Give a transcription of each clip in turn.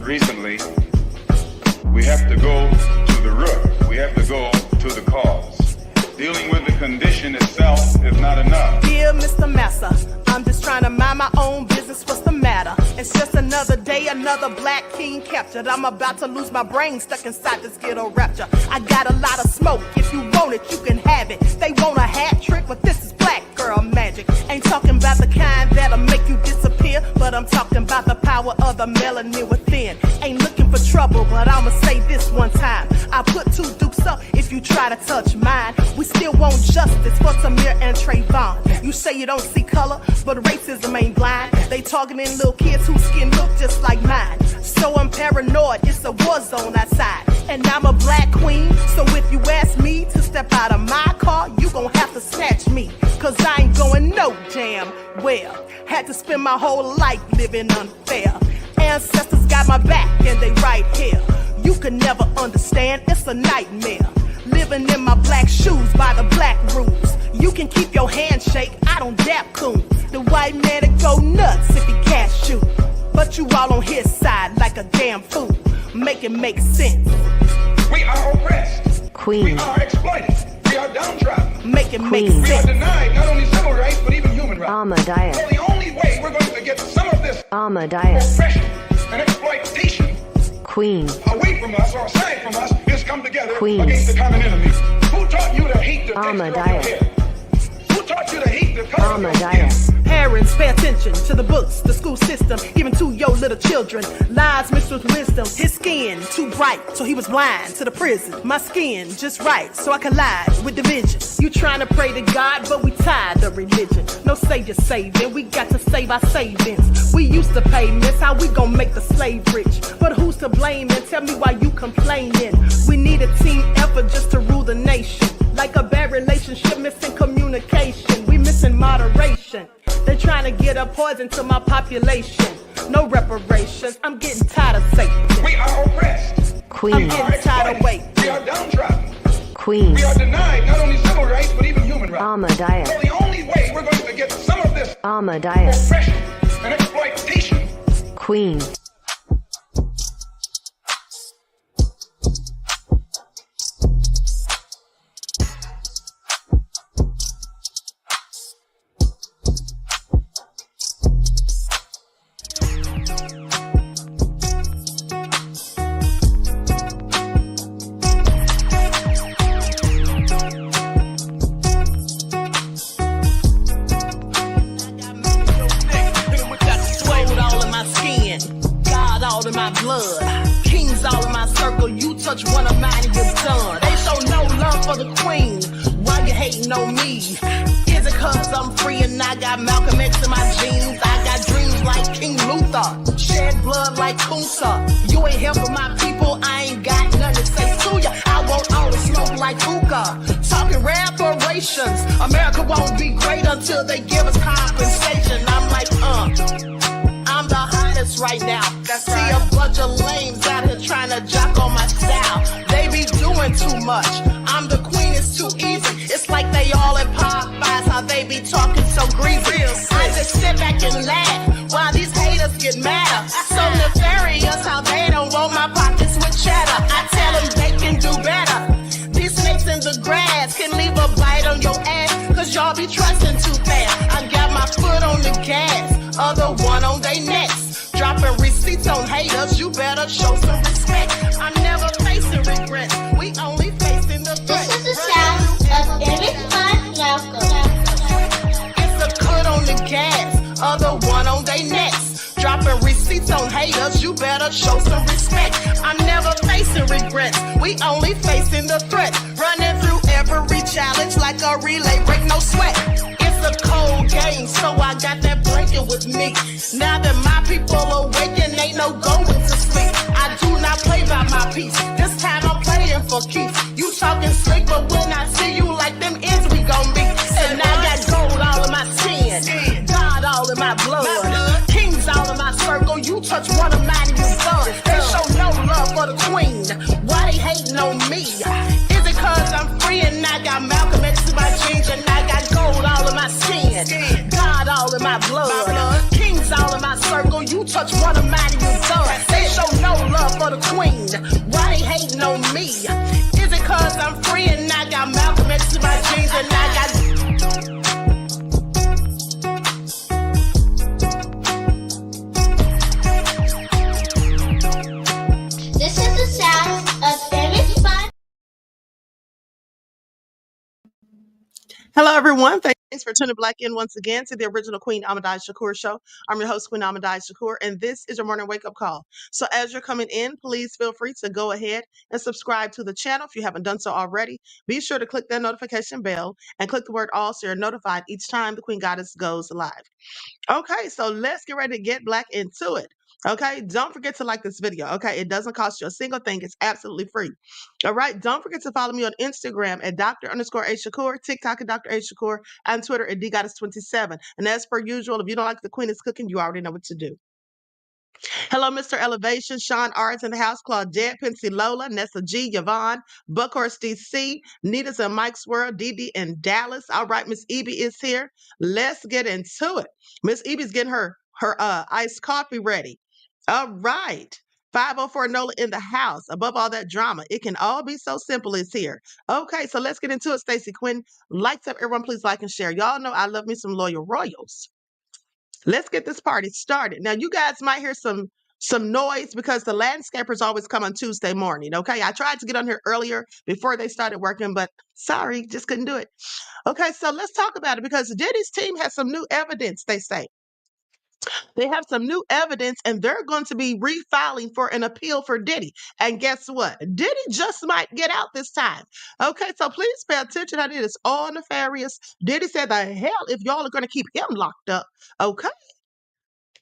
recently, we have to go to the root. We have to go to the cause. Dealing with the condition itself is not enough. Dear Mr. Massa, I'm just trying to mind my own business. What's the matter? It's just another day, another black king captured. I'm about to lose my brain, stuck inside this ghetto rapture. I got a lot of smoke. If you want it, you can have it. They want a hat trick, but this is black girl magic. Ain't talking about the kind that'll make you disappear, but I'm talking about the power of the melanin within. Ain't looking for trouble, but I'ma say this one time. I put two dukes up if you try to touch mine. We still want justice for Samir and Trayvon. You say you don't see color, but racism ain't blind. They targeting little kids whose skin look just like mine. So I'm paranoid, it's a war zone outside. And I'm a black queen, so if you ask me to step out of my car, you gon' have to snatch me. Cause I ain't going no damn well. Had to spend my whole life living unfair. Ancestors got my back and they right here. You can never understand, it's a nightmare. Living in my black shoes by the black rules. You can keep your handshake, I don't dap coons. The white man that go nuts if he can't shoot. But you all on his side like a damn fool. Make it make sense. We are oppressed. Queen. We are exploited. We are downtrodden. Make it make We are sense. denied not only civil rights, but even human rights. Amadeus. So the only way we're going to get some of this Amadeus. oppression and exploitation Queen. away from us or aside from us is come together Queen. against the common enemy. Who taught you to hate the texture of your Amadeus. hair? Who taught you to hate the color of your skin? Amadeus. Parents, pay attention to the books, the school system, even to your little children. Lies mixed with wisdom. His skin too bright, so he was blind to the prison. My skin just right, so I collide with division. You trying to pray to God, but we tired of religion. No savior saving, we got to save our savings. We used to pay miss, how we gon' make the slave rich? But who's to blame, and tell me why you complaining? We need a team effort just to rule the nation. Like a bad relationship, missing communication. We missing moderation. They trying to get a poison to my population. No reparations, I'm getting tired of Satan. We are oppressed. Queen. I'm getting tired of waiting. We are downtrodden. Queen. We are denied not only civil rights, but even human rights. Amadeus. So the only way we're going to get some of this Amadeus. oppression and exploitation. Queen. all in my blood. Kings all in my circle, you touch one of mine and you're done. They show no love for the queen, why you hating on me? Is it cause I'm free and I got Malcolm X in my jeans? I got dreams like King Luther, shed blood like Kunsa. You ain't helping my people, I ain't got nothing to say to ya. I want all the smoke like hookah. Talking reparations, America won't be great until they give us compensation. I'm like, I'm the hottest right now. See a bunch of lames out here trying to jock on my style. They be doing too much. I'm the queen, it's too easy. It's like they all in Popeyes, how they be talking so greasy. I just sit back and laugh while these haters get madder. So nefarious how they don't roll my pockets with cheddar. I tell them they can do better. These snakes in the grass can leave a bite on your ass, cause y'all be trusting too fast. I got my foot on the gas, other one on they necks. Dropping receipts on haters, you better show some respect. I'm never facing regrets, we only facing the threat. This is the sound of Eric It's a cut on the gas, other one on they necks. Dropping receipts on haters, you better show some respect. I'm never facing regrets, we only facing the threat. Running through every challenge like a relay, break no sweat. It's a cold game, so I got that blanket with me. Now that my people awaken, ain't no going to sleep. I do not play by my piece, this time I'm playing for keeps. You talking slick, but when I see you like them ends, we gon' meet. And I got gold all in my skin, God all in my blood, kings all in my circle. You touch one of mine and you're done. They show no love for the queen, why they hating on me? Is it cause I'm free and I got Malcolm X in my jeans, and I got gold all in my skin, God all in my blood, kings all in my circle. You touch one of mine and you're done. They show no know me? Is it cause I'm free and I got Malcolm X in my jeans and I got... This is the sound of Image Fun. Hello, everyone. Thanks for tuning back in once again to the original Queen QueenAShakur show. I'm your host, Queen QueenAShakur, and this is your morning wake-up call. So as you're coming in, please feel free to go ahead and subscribe to the channel if you haven't done so already. Be sure to click that notification bell and click the word all so you're notified each time the Queen Goddess goes live. Okay, so let's get ready to get black into it. Okay, don't forget to like this video. Okay, it doesn't cost you a single thing. It's absolutely free. All right, don't forget to follow me on Instagram at Dr_A_Shakur, TikTok at Dr. A Shakur, and Twitter at DGoddess27. And as per usual, if you don't like the Queen is cooking, you already know what to do. Hello, Mr. Elevation, Sean Arts in the house, Claudette, Pensy Lola, Nessa G, Yvonne, Buckhorst DC, Nita's in Mike's World, Didi in Dallas. All right, Miss Evie is here. Let's get into it. Miss Evie's getting her iced coffee ready. All right. 504 Nola in the house. Above all that drama, it can all be so simple. It's here. Okay, so let's get into it. Stacey Quinn, lights up. Everyone, please like and share. Y'all know I love me some loyal royals. Let's get this party started. Now, you guys might hear some noise because the landscapers always come on Tuesday morning. Okay, I tried to get on here earlier before they started working, but sorry, just couldn't do it. Okay, so let's talk about it because Diddy's team has some new evidence, they say. They have some new evidence and they're going to be refiling for an appeal for Diddy. And guess what? Diddy just might get out this time. Okay, so please pay attention. I did it's all nefarious. Diddy said, the hell if y'all are going to keep him locked up. Okay.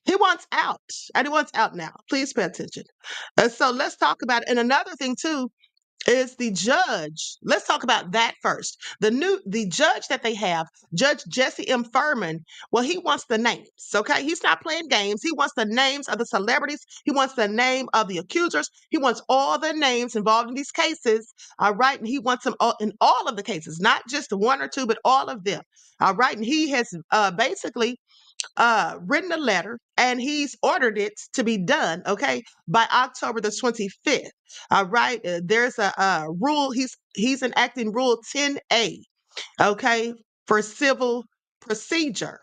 He wants out, and he wants out now. Please pay attention. So let's talk about it. And another thing too is the judge. Let's talk about that first. The judge that they have, Judge Jesse M. Furman. Well, he wants the names. Okay, he's not playing games. He wants the names of the celebrities. He wants the name of the accusers. He wants all the names involved in these cases. All right, and he wants them all in all of the cases, not just one or two, but all of them. All right, and he has basically written a letter and he's ordered it to be done, okay, by October the 25th. All right. There's a rule. He's enacting Rule 10A, okay, for civil procedure.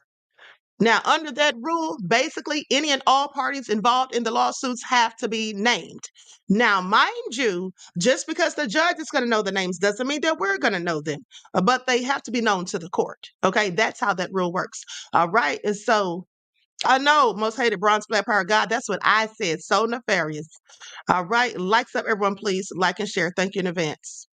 Now, under that rule, basically any and all parties involved in the lawsuits have to be named. Now, mind you, just because the judge is going to know the names doesn't mean that we're going to know them, but they have to be known to the court. Okay, that's how that rule works. All right, and so I know most hated bronze black power God. That's what I said. So nefarious. All right, likes up, everyone. Please like and share. Thank you in advance.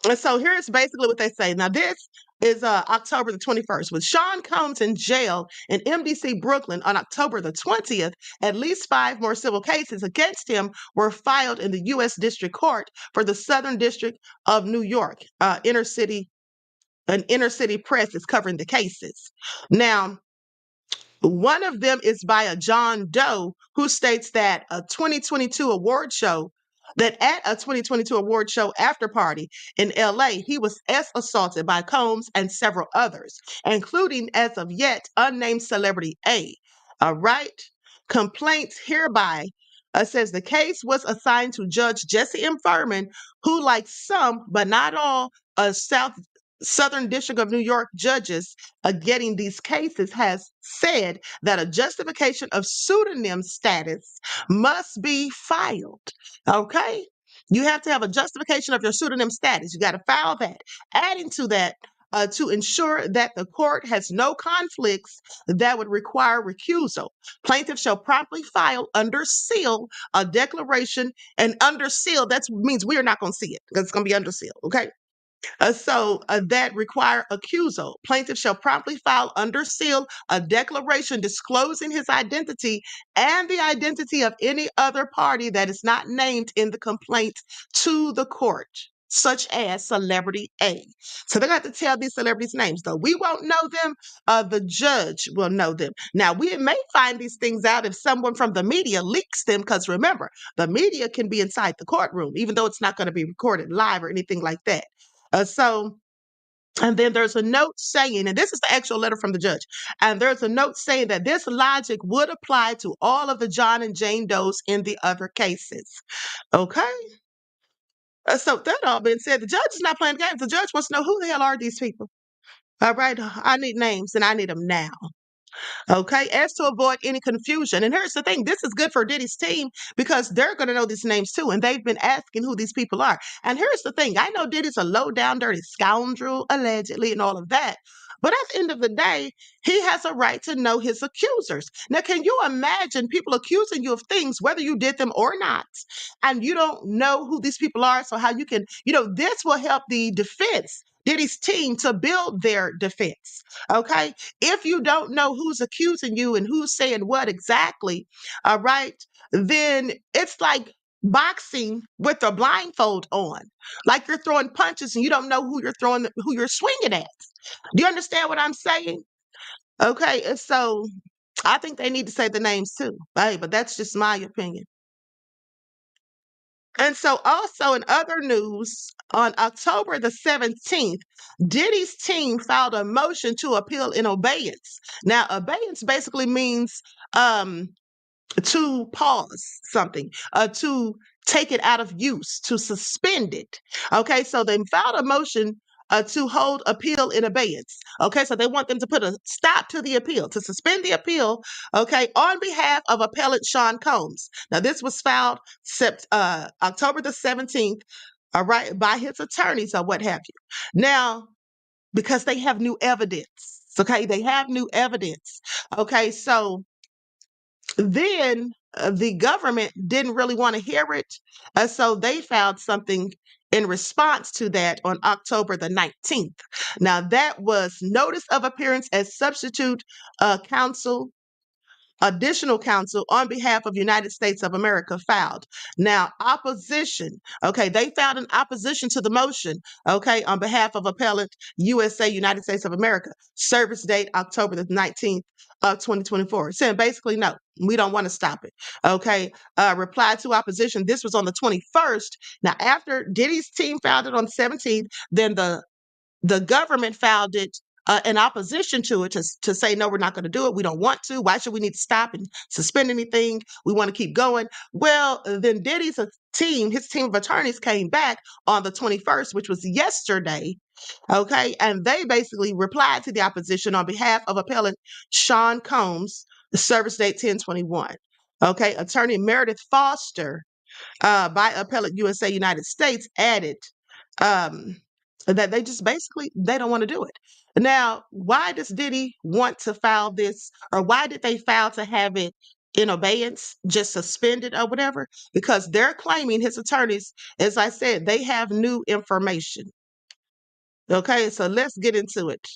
And so here's basically what they say. Now, this is October the 21st. With Sean Combs in jail in MDC, Brooklyn on October the 20th, at least 5 more civil cases against him were filed in the U.S. District Court for the Southern District of New York. An inner city press is covering the cases. Now, one of them is by a John Doe who states that at a 2022 award show after party in LA, he was assaulted by Combs and several others, including as of yet unnamed celebrity A. All right. Complaints hereby says the case was assigned to Judge Jesse M. Furman, who, like some, but not all, Southern District of New York judges getting these cases has said that a justification of pseudonym status must be filed. Okay? You have to have a justification of your pseudonym status. You got to file that. Adding to that, to ensure that the court has no conflicts that would require recusal. Plaintiff shall promptly file under seal a declaration, and under seal, that means we are not going to see it because it's going to be under seal. Okay? That require accusal. Plaintiff shall promptly file under seal a declaration disclosing his identity and the identity of any other party that is not named in the complaint to the court, such as celebrity A. So they're going to have to tell these celebrities' names, though. We won't know them. The judge will know them. Now, we may find these things out if someone from the media leaks them, because remember, the media can be inside the courtroom, even though it's not going to be recorded live or anything like that. So And then there's a note saying, and this is the actual letter from the judge, and there's a note saying that this logic would apply to all of the John and Jane Does in the other cases. Okay? So that all being said, the judge is not playing games. The judge wants to know who the hell are these people. All right, I need names and I need them now. Okay, as to avoid any confusion. And here's the thing, this is good for Diddy's team because they're going to know these names too. And they've been asking who these people are. And here's the thing, I know Diddy's a low down, dirty scoundrel, allegedly, and all of that. But at the end of the day, he has a right to know his accusers. Now, can you imagine people accusing you of things, whether you did them or not, and you don't know who these people are? So how you can, this will help the defense, Diddy's team, to build their defense. Okay. If you don't know who's accusing you and who's saying what exactly, all right, then it's like boxing with a blindfold on. Like you're throwing punches and you don't know who you're swinging at. Do you understand what I'm saying? Okay, and so I think they need to say the names too. Hey, but that's just my opinion. And so also in other news, on October the 17th, Diddy's team filed a motion to appeal in abeyance. Now, abeyance basically means to pause something, to take it out of use, to suspend it. Okay, so they filed a motion to hold appeal in abeyance. Okay, so they want them to put a stop to the appeal, to suspend the appeal, okay, on behalf of appellant Sean Combs. Now, this was filed October the 17th, all right, by his attorneys or what have you. Now, because they have new evidence, okay, they have new evidence. Okay, so then the government didn't really want to hear it. So they filed something in response to that on October the 19th. Now, that was notice of appearance as substitute counsel, additional counsel on behalf of United States of America filed. Now, opposition, okay, they filed an opposition to the motion, okay, on behalf of appellant USA, United States of America, service date October the 19th of 2024, saying basically, no, we don't want to stop it, okay. Reply to opposition, this was on the 21st. Now, after Diddy's team filed it on the 17th, then the government filed it in opposition to it to say, no, we're not going to do it. We don't want to. Why should we need to stop and suspend anything? We want to keep going. Well, then Diddy's team, his team of attorneys came back on the 21st, which was yesterday. Okay. And they basically replied to the opposition on behalf of appellant Sean Combs, the service date 10/21. Okay. Attorney Meredith Foster, by appellate USA United States, added that they just basically they don't want to do it. Now, why does Diddy want to file this, or why did they file to have it in abeyance, just suspended or whatever? Because they're claiming, his attorneys, as I said, they have new information. Okay, so let's get into it.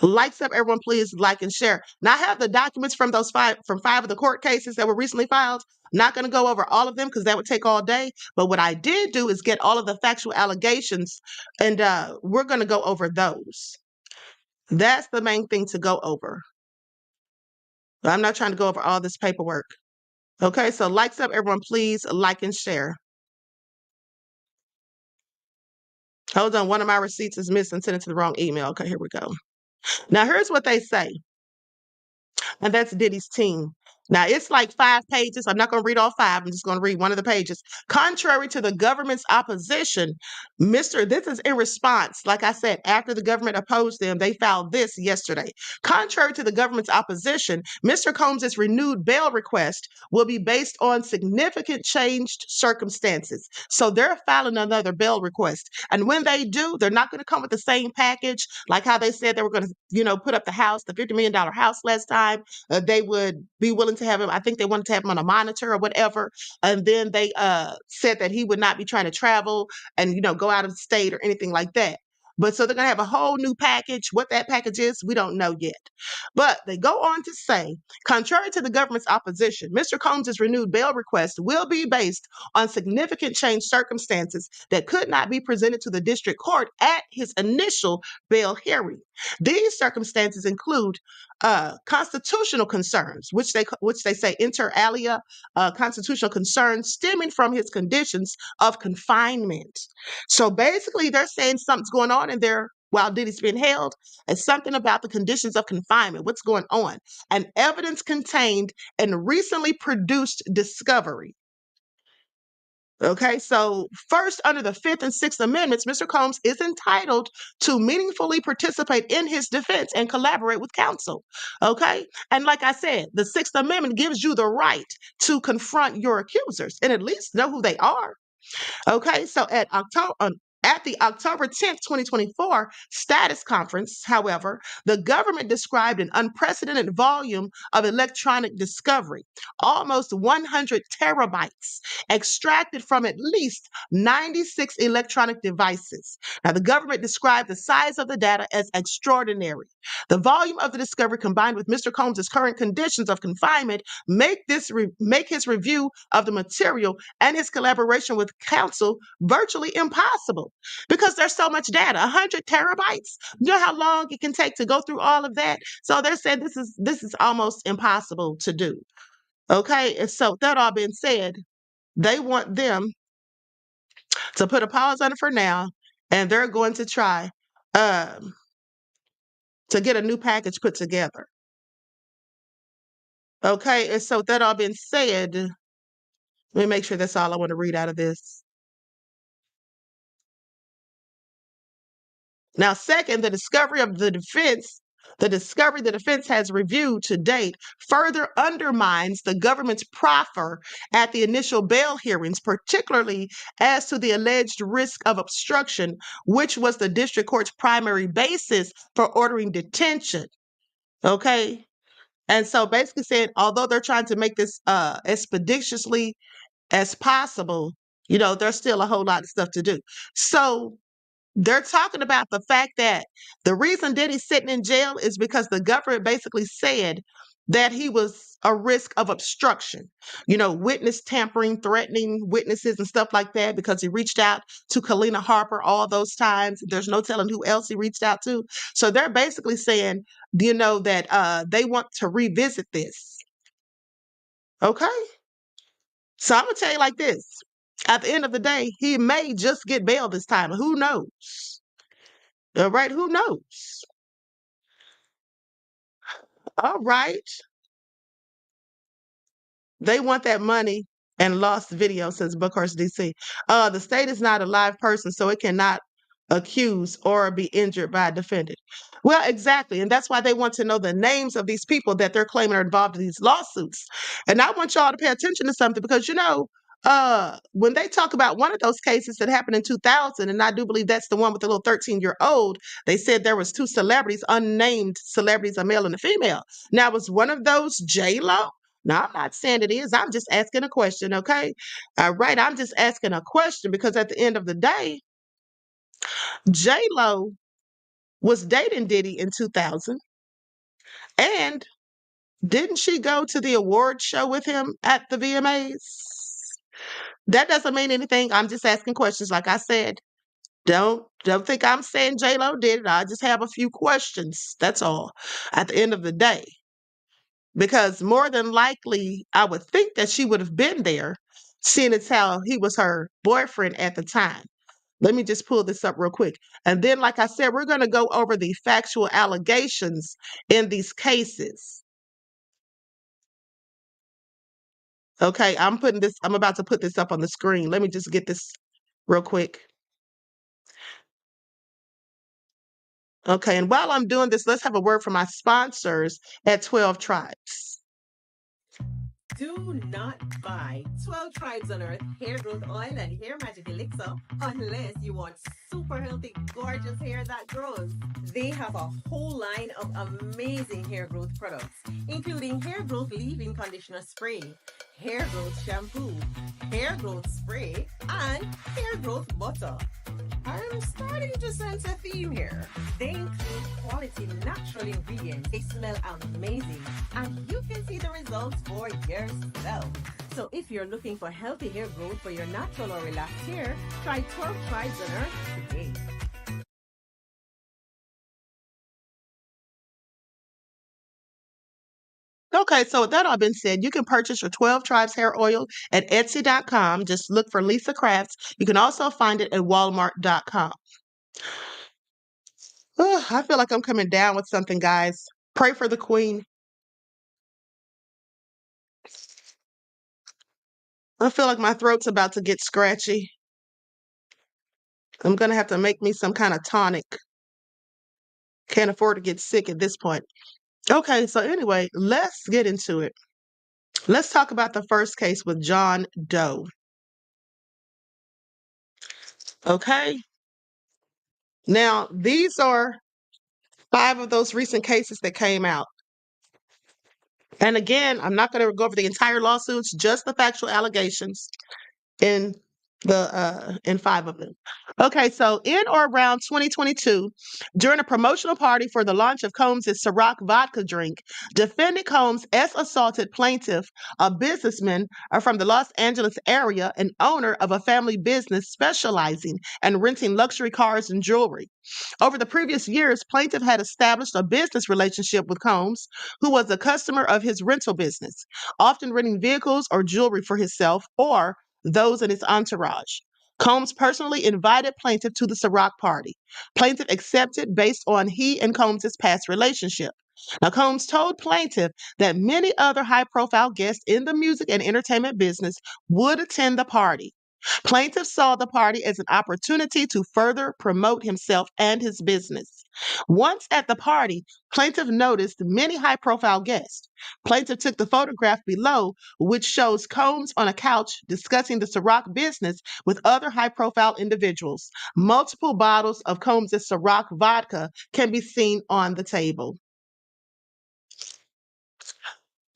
Likes up, everyone, please like and share. Now, I have the documents from five of the court cases that were recently filed. I'm not going to go over all of them because that would take all day. But what I did do is get all of the factual allegations, and we're going to go over those. That's the main thing to go over. I'm not trying to go over all this paperwork. Okay, so likes up, everyone, please like and share. Hold on, one of my receipts is missing. Send it to the wrong email. Okay, here we go. Now, here's what they say. And that's Diddy's team. Now, it's like 5 pages. I'm not going to read all 5. I'm just going to read one of the pages. Contrary to the government's opposition, this is in response. Like I said, after the government opposed them, they filed this yesterday. Contrary to the government's opposition, Mr. Combs' renewed bail request will be based on significant changed circumstances. So they're filing another bail request. And when they do, they're not going to come with the same package, like how they said they were going to, put up the house, the $50 million house last time. They would be willing to have him. I think they wanted to have him on a monitor or whatever. And then they said that he would not be trying to travel and, go out of the state or anything like that. But so they're going to have a whole new package. What that package is, we don't know yet. But they go on to say, contrary to the government's opposition, Mr. Combs' renewed bail request will be based on significant changed circumstances that could not be presented to the district court at his initial bail hearing. These circumstances include constitutional concerns, which they say inter alia, constitutional concerns stemming from his conditions of confinement. So basically, they're saying something's going on in there while Diddy's being held, is something about the conditions of confinement. What's going on? And evidence contained in recently produced discovery. Okay, so first, under the Fifth and Sixth Amendments, Mr. Combs is entitled to meaningfully participate in his defense and collaborate with counsel. Okay, and like I said, the Sixth Amendment gives you the right to confront your accusers and at least know who they are. Okay, so at the October 10th, 2024 status conference, however, the government described an unprecedented volume of electronic discovery, almost 100 terabytes, extracted from at least 96 electronic devices. Now, the government described the size of the data as extraordinary. The volume of the discovery, combined with Mr. Combs' current conditions of confinement, make his review of the material and his collaboration with counsel virtually impossible because there's so much data. 100 terabytes. You know how long it can take to go through all of that? So they're saying this is almost impossible to do. Okay, and so that all being said, they want them to put a pause on it for now, and they're going to try to get a new package put together. Okay, and so that all being said, let me make sure that's all I want to read out of this. Now, second, the discovery the defense has reviewed to date further undermines the government's proffer at the initial bail hearings, particularly as to the alleged risk of obstruction, which was the district court's primary basis for ordering detention. Okay. And so basically saying, although they're trying to make this expeditiously as possible, there's still a whole lot of stuff to do. So they're talking about the fact that the reason Diddy's sitting in jail is because the government basically said that he was a risk of obstruction, witness tampering, threatening witnesses and stuff like that, because he reached out to Kalina Harper all those times. There's no telling who else he reached out to. So they're basically saying, that they want to revisit this. Okay? So I'm going to tell you like this. At the end of the day, he may just get bail this time. Who knows? All right, who knows? All right. They want that money and lost video, says Buckhurst, D.C. The state is not a live person, so it cannot accuse or be injured by a defendant. Well, exactly. And that's why they want to know the names of these people that they're claiming are involved in these lawsuits. And I want y'all to pay attention to something because, when they talk about one of those cases that happened in 2000, and I do believe that's the one with the little 13-year-old, they said there was two celebrities, unnamed celebrities, a male and a female. Now, was one of those J-Lo? No, I'm not saying it is. I'm just asking a question, okay? All right, I'm just asking a question because at the end of the day, J-Lo was dating Diddy in 2000, and didn't she go to the award show with him at the VMAs? That doesn't mean anything. I'm just asking questions. Like I said, don't think I'm saying J-Lo did it. I just have a few questions. That's all. At the end of the day. Because more than likely, I would think that she would have been there, seeing as how he was her boyfriend at the time. Let me just pull this up real quick. And then, like I said, we're going to go over the factual allegations in these cases. Okay, I'm about to put this up on the screen. Let me just get this real quick. Okay, and while I'm doing this, let's have a word from my sponsors at 12 Tribes. Do not buy 12 Tribes on Earth hair growth oil and hair magic elixir unless you want super healthy, gorgeous hair that grows. They have a whole line of amazing hair growth products, including hair growth leave-in conditioner spray, hair growth shampoo, hair growth spray, and hair growth butter. I'm starting to sense a theme here. They include quality natural ingredients. They smell amazing, and you can see the results for yourself. So if you're looking for healthy hair growth for your natural or relaxed hair, try 12 Tribes on Earth today. Okay, so with that all been said, you can purchase your 12 Tribes hair oil at Etsy.com. Just look for Lisa Crafts. You can also find it at Walmart.com. I feel like I'm coming down with something, guys. Pray for the queen. I feel like my throat's about to get scratchy. I'm going to have to make me some kind of tonic. Can't afford to get sick at this point. Okay, so anyway, let's get into it. Let's talk about the first case with John Doe. Okay. Now, these are 5 of those recent cases that came out. And again, I'm not going to go over the entire lawsuits, just the factual allegations in in 5 of them. Okay, so in or around 2022, during a promotional party for the launch of Combs' Ciroc vodka drink, defendant Combs assaulted plaintiff, a businessman from the Los Angeles area and owner of a family business specializing in renting luxury cars and jewelry. Over the previous years, plaintiff had established a business relationship with Combs, who was a customer of his rental business, often renting vehicles or jewelry for himself or those in his entourage. Combs personally invited plaintiff to the Ciroc party. Plaintiff accepted based on he and Combs' past relationship. Now, Combs told plaintiff that many other high-profile guests in the music and entertainment business would attend the party. Plaintiff saw the party as an opportunity to further promote himself and his business. Once at the party, plaintiff noticed many high-profile guests. Plaintiff took the photograph below, which shows Combs on a couch discussing the Ciroc business with other high-profile individuals. Multiple bottles of Combs' Ciroc vodka can be seen on the table.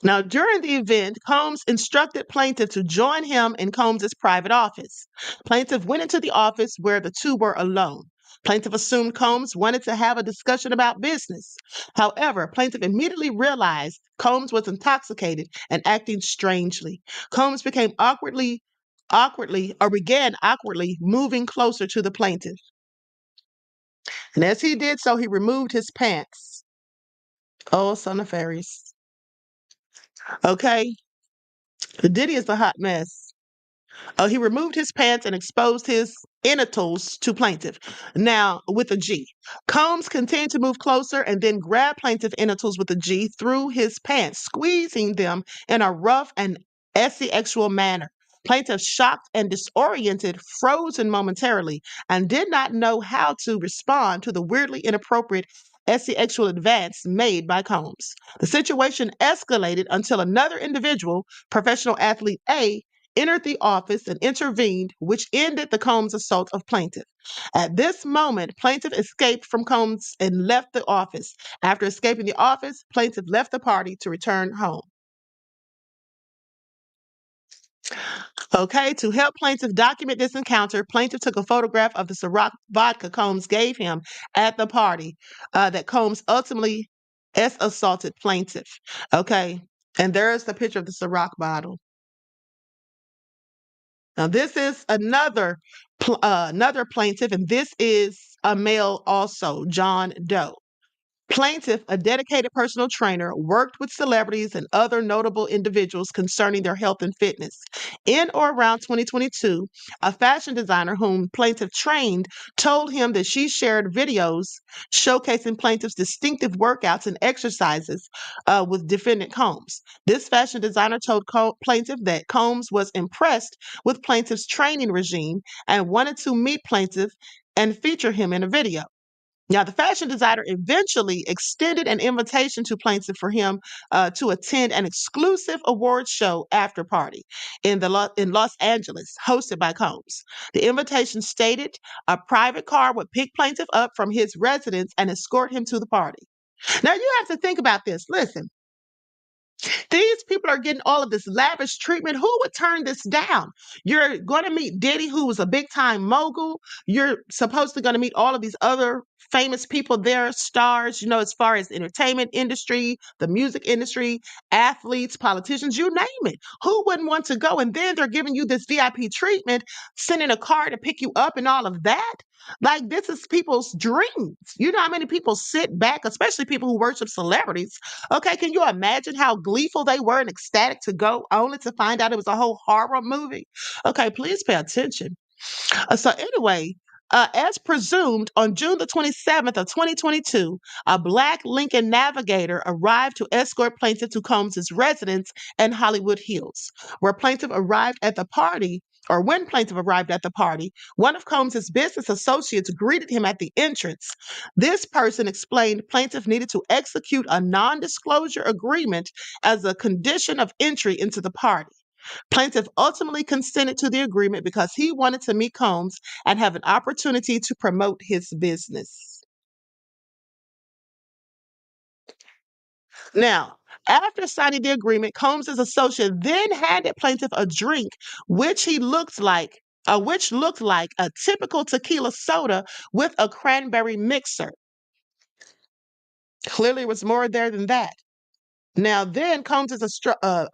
Now, during the event, Combs instructed plaintiff to join him in Combs' private office. Plaintiff went into the office where the two were alone. Plaintiff assumed Combs wanted to have a discussion about business. However, plaintiff immediately realized Combs was intoxicated and acting strangely. Combs began awkwardly moving closer to the plaintiff. And as he did so, he removed his pants. Oh, son of fairies. Okay. Diddy is a hot mess. He removed his pants and exposed his genitals to plaintiff. Now, with a G. Combs continued to move closer and then grabbed plaintiff genitals with a G through his pants, squeezing them in a rough and asexual manner. Plaintiff, shocked and disoriented, frozen momentarily, and did not know how to respond to the weirdly inappropriate asexual advance made by Combs. The situation escalated until another individual, professional athlete A, entered the office and intervened, which ended the Combs assault of plaintiff. At this moment, plaintiff escaped from Combs and left the office. After escaping the office, plaintiff left the party to return home. Okay, to help plaintiff document this encounter, plaintiff took a photograph of the Ciroc vodka Combs gave him at the party that Combs ultimately assaulted plaintiff. Okay, and there's the picture of the Ciroc bottle. Now, this is another plaintiff, and this is a male also, John Doe. Plaintiff, a dedicated personal trainer, worked with celebrities and other notable individuals concerning their health and fitness. In or around 2022, a fashion designer whom plaintiff trained told him that she shared videos showcasing plaintiff's distinctive workouts and exercises with defendant Combs. This fashion designer told plaintiff that Combs was impressed with plaintiff's training regime and wanted to meet plaintiff and feature him in a video. Now, the fashion designer eventually extended an invitation to plaintiff for him to attend an exclusive awards show after party in Los Angeles, hosted by Combs. The invitation stated a private car would pick plaintiff up from his residence and escort him to the party. Now, you have to think about this. Listen, these people are getting all of this lavish treatment. Who would turn this down? You're going to meet Diddy, who was a big time mogul. You're supposed to going to meet all of these other famous people there, stars, as far as entertainment industry, the music industry, athletes, politicians, you name it. Who wouldn't want to go? And then they're giving you this VIP treatment, sending a car to pick you up and all of that. Like, this is people's dreams. You know how many people sit back, especially people who worship celebrities. Okay, can you imagine how gleeful they were and ecstatic to go, only to find out it was a whole horror movie? Okay, please pay attention. So anyway, As presumed, on June the 27th of 2022, a black Lincoln Navigator arrived to escort plaintiff to Combs's residence in Hollywood Hills, where plaintiff arrived at the party. Or when plaintiff arrived at the party, one of Combs's business associates greeted him at the entrance. This person explained plaintiff needed to execute a non-disclosure agreement as a condition of entry into the party. Plaintiff ultimately consented to the agreement because he wanted to meet Combs and have an opportunity to promote his business. Now, after signing the agreement, Combs's associate then handed plaintiff a drink, which looked like a typical tequila soda with a cranberry mixer. Clearly, it was more there than that. Now, then Combs's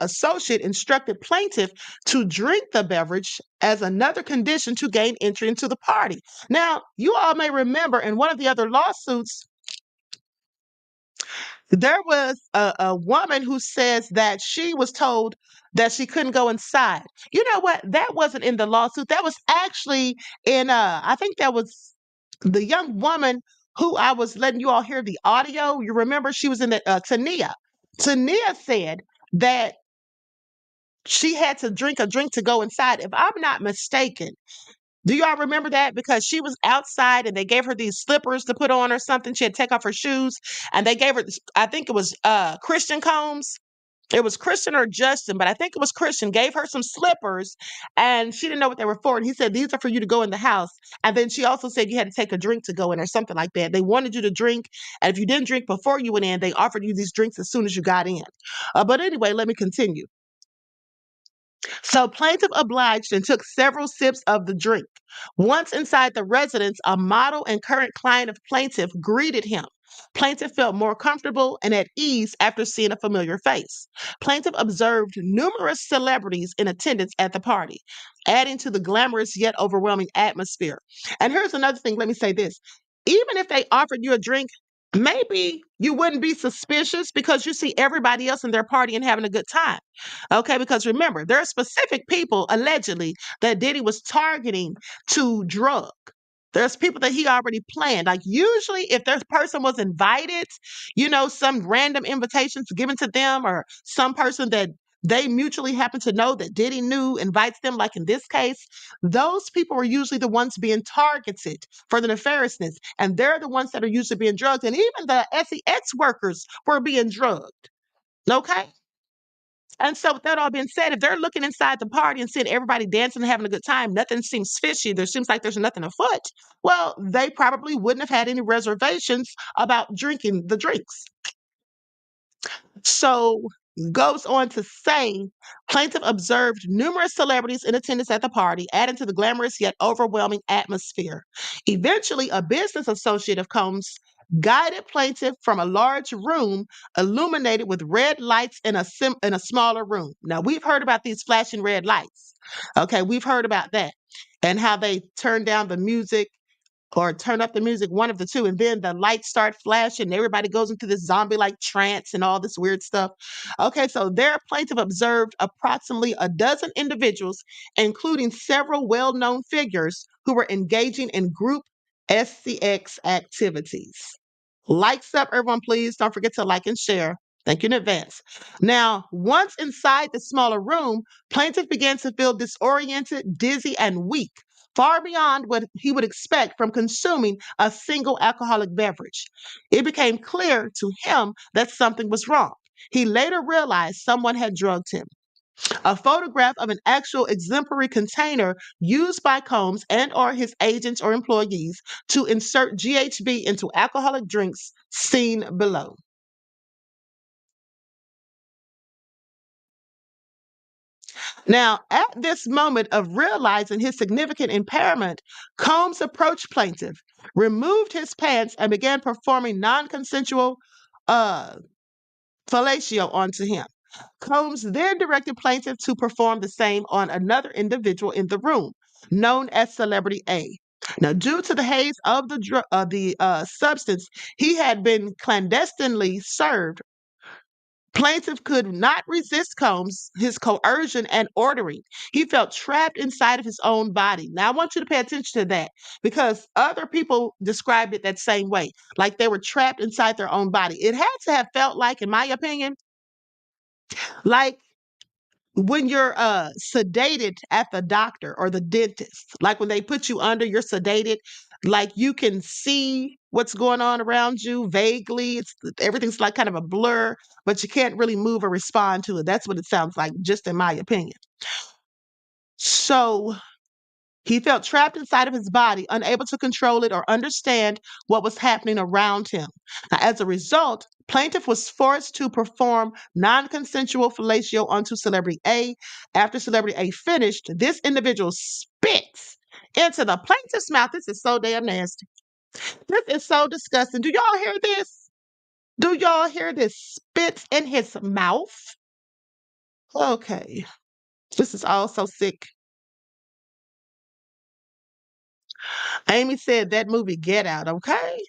associate instructed plaintiff to drink the beverage as another condition to gain entry into the party. Now, you all may remember in one of the other lawsuits, there was a woman who says that she was told that she couldn't go inside. You know what? That wasn't in the lawsuit. That was actually in, I think that was the young woman who I was letting you all hear the audio. You remember she was in the, Tania. Tania said that she had to drink a drink to go inside. If I'm not mistaken, do y'all remember that? Because she was outside and they gave her these slippers to put on or something. She had to take off her shoes and they gave her, I think it was Christian Combs. It was Christian or Justin, but I think it was Christian, gave her some slippers and she didn't know what they were for. And he said, these are for you to go in the house. And then she also said you had to take a drink to go in or something like that. They wanted you to drink. And if you didn't drink before you went in, they offered you these drinks as soon as you got in. But anyway, let me continue. So plaintiff obliged and took several sips of the drink. Once inside the residence, a model and current client of plaintiff greeted him. Plaintiff felt more comfortable and at ease after seeing a familiar face. Plaintiff observed numerous celebrities in attendance at the party, adding to the glamorous yet overwhelming atmosphere. And here's another thing, let me say this. Even if they offered you a drink, maybe you wouldn't be suspicious because you see everybody else in their party and having a good time. Okay, because remember, there are specific people allegedly that Diddy was targeting to drug. There's people that he already planned. Like usually if this person was invited, some random invitations given to them or some person that they mutually happen to know that Diddy knew invites them, like in this case, those people are usually the ones being targeted for the nefariousness. And they're the ones that are usually being drugged. And even the SEX workers were being drugged. Okay? And so, with that all being said, if they're looking inside the party and seeing everybody dancing and having a good time, nothing seems fishy, there seems like there's nothing afoot, well, they probably wouldn't have had any reservations about drinking the drinks. So, goes on to say, plaintiff observed numerous celebrities in attendance at the party, adding to the glamorous yet overwhelming atmosphere. Eventually, a business associate of Combs guided plaintiff from a large room illuminated with red lights in a smaller room. Now, we've heard about these flashing red lights. Okay, we've heard about that and how they turn down the music or turn up the music, one of the two, and then the lights start flashing and everybody goes into this zombie-like trance and all this weird stuff. Okay, so their plaintiff observed approximately a dozen individuals, including several well-known figures who were engaging in group SCX activities. Likes up, everyone, please. Don't forget to like and share. Thank you in advance. Now, once inside the smaller room, plaintiff began to feel disoriented, dizzy, and weak, far beyond what he would expect from consuming a single alcoholic beverage. It became clear to him that something was wrong. He later realized someone had drugged him. A photograph of an actual exemplary container used by Combs and or his agents or employees to insert GHB into alcoholic drinks seen below. Now, at this moment of realizing his significant impairment, Combs approached plaintiff, removed his pants, and began performing non-consensual uh, fellatio onto him. Combs then directed plaintiff to perform the same on another individual in the room, known as Celebrity A. Now, due to the haze of the substance, he had been clandestinely served Plaintiff could not resist Combs, his coercion and ordering. He felt trapped inside of his own body. Now, I want you to pay attention to that because other people described it that same way, like they were trapped inside their own body. It had to have felt like, in my opinion, like when you're sedated at the doctor or the dentist, like when they put you under, you're sedated, like you can see what's going on around you vaguely. It's everything's like kind of a blur, but you can't really move or respond to it. That's what it sounds like, just in my opinion. So he felt trapped inside of his body, unable to control it or understand what was happening around him. Now, as a result, plaintiff was forced to perform non-consensual fellatio onto celebrity A. After celebrity A finished, this individual spits into the plaintiff's mouth. This is so damn nasty. This is so disgusting. Do y'all hear this? Do y'all hear this? Spits in his mouth. Okay. This is all so sick. Amy said that movie Get Out, okay?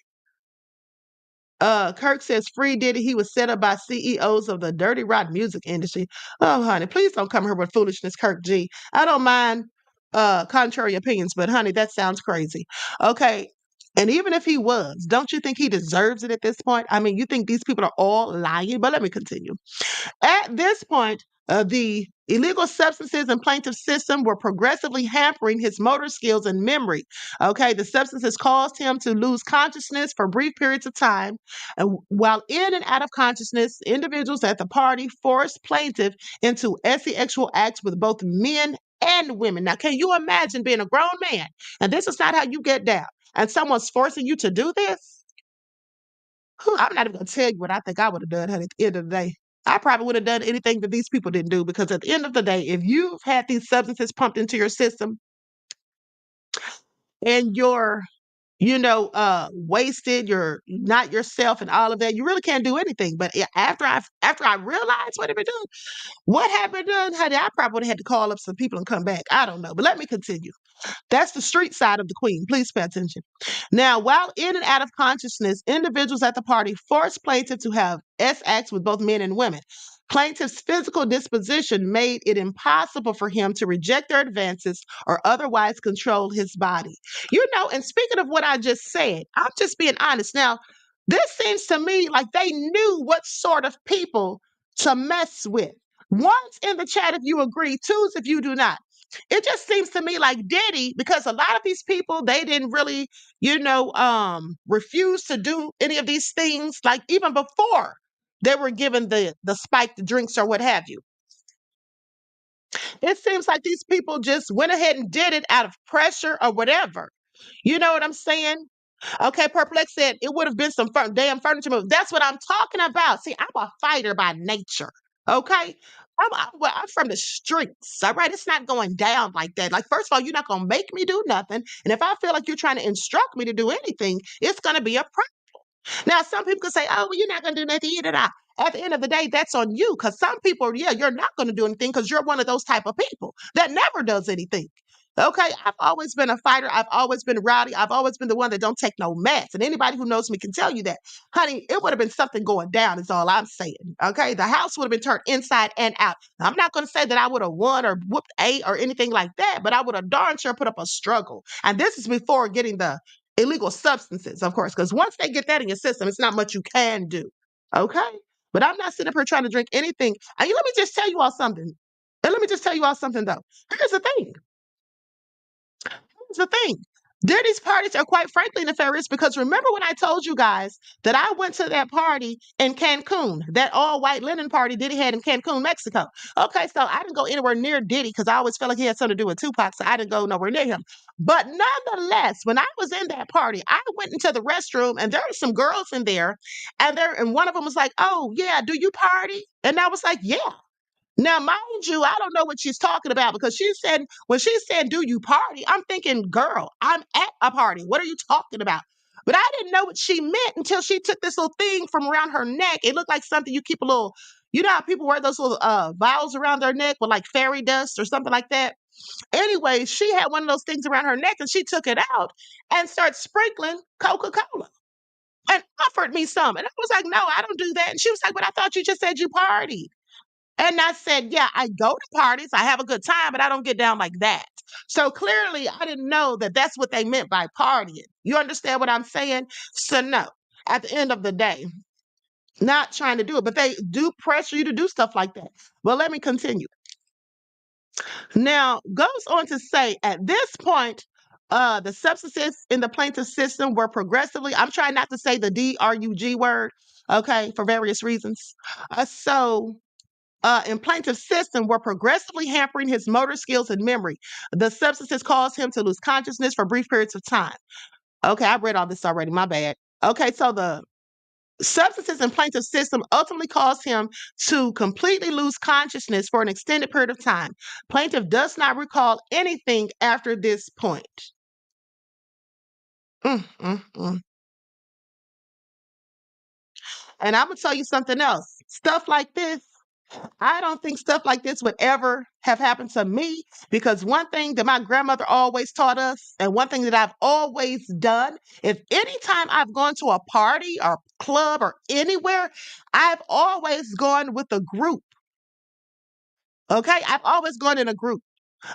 Kirk says free Diddy. He was set up by CEOs of the dirty rotten music industry. Oh, honey, please don't come here with foolishness, Kirk G. I don't mind contrary opinions, but honey, that sounds crazy. Okay. And even if he was, don't you think he deserves it at this point? I mean, you think these people are all lying? But let me continue. At this point, the illegal substances in plaintiff's system were progressively hampering his motor skills and memory. Okay, the substances caused him to lose consciousness for brief periods of time. And while in and out of consciousness, individuals at the party forced plaintiff into sexual acts with both men and women. Now, can you imagine being a grown man and this is not how you get down, and someone's forcing you to do this? I'm not even going to tell you what I think I would have done honey, at the end of the day. I probably would have done anything that these people didn't do because at the end of the day, if you've had these substances pumped into your system and you're, wasted, you're not yourself and all of that, you really can't do anything. But after I realized what had been done, what had been done, honey, I probably would have had to call up some people and come back. I don't know. But let me continue. That's the street side of the queen. Please pay attention. Now, while in and out of consciousness, individuals at the party forced plaintiff to have acts with both men and women. Plaintiff's physical disposition made it impossible for him to reject their advances or otherwise control his body. And speaking of what I just said, I'm just being honest. Now, this seems to me like they knew what sort of people to mess with. One's in the chat if you agree, two's if you do not. It just seems to me like Diddy, because a lot of these people, they didn't really, refuse to do any of these things, like even before they were given the spiked drinks or what have you. It seems like these people just went ahead and did it out of pressure or whatever. You know what I'm saying? Okay, Perplex said it would have been some damn furniture move. That's what I'm talking about. See, I'm a fighter by nature. Okay. I'm from the streets. All right. It's not going down like that. Like, first of all, you're not going to make me do nothing. And if I feel like you're trying to instruct me to do anything, it's going to be a problem. Now, some people could say, oh, well, you're not going to do nothing either. At the end of the day, that's on you. Because some people, yeah, you're not going to do anything because you're one of those type of people that never does anything. Okay, I've always been a fighter. I've always been rowdy. I've always been the one that don't take no mess. And anybody who knows me can tell you that. Honey, it would have been something going down is all I'm saying. Okay, the house would have been turned inside and out. Now, I'm not going to say that I would have won or whooped A or anything like that, but I would have darn sure put up a struggle. And this is before getting the illegal substances, of course, because once they get that in your system, it's not much you can do. Okay, but I'm not sitting up here trying to drink anything. And let me just tell you all something. And let me just tell you all something, though. Here's the thing. Here's the thing. Diddy's parties are quite frankly nefarious because remember when I told you guys that I went to that party in Cancun, that all white linen party Diddy had in Cancun, Mexico. Okay, so I didn't go anywhere near Diddy because I always felt like he had something to do with Tupac, so I didn't go nowhere near him. But nonetheless, when I was in that party, I went into the restroom and there were some girls in there, and one of them was like, "Oh yeah, do you party?" And I was like, "Yeah." Now, mind you, I don't know what she's talking about because she said, when she said, do you party? I'm thinking, girl, I'm at a party. What are you talking about? But I didn't know what she meant until she took this little thing from around her neck. It looked like something you keep a little, you know how people wear those little vials around their neck with like fairy dust or something like that? Anyway, she had one of those things around her neck and she took it out and started sprinkling Coca-Cola. and offered me some. And I was like, no, I don't do that. And she was like, but I thought you just said you partied. And I said, yeah, I go to parties, I have a good time, but I don't get down like that. So clearly, I didn't know that that's what they meant by partying. You understand what I'm saying? So, no, at the end of the day, not trying to do it, but they do pressure you to do stuff like that. Well, let me continue. Now, goes on to say at this point, the substances in the plaintiff system were progressively, I'm trying not to say the DRUG word, okay, for various reasons. In plaintiff's system were progressively hampering his motor skills and memory. The substances caused him to lose consciousness for brief periods of time. Okay, I've read all this already, my bad. Okay, so the substances in plaintiff's system ultimately caused him to completely lose consciousness for an extended period of time. Plaintiff does not recall anything after this point. Mm, mm, mm. And I'm going to tell you something else. Stuff like this, I don't think stuff like this would ever have happened to me, because one thing that my grandmother always taught us, and one thing that I've always done, if anytime I've gone to a party or club or anywhere, I've always gone with a group. Okay? I've always gone in a group.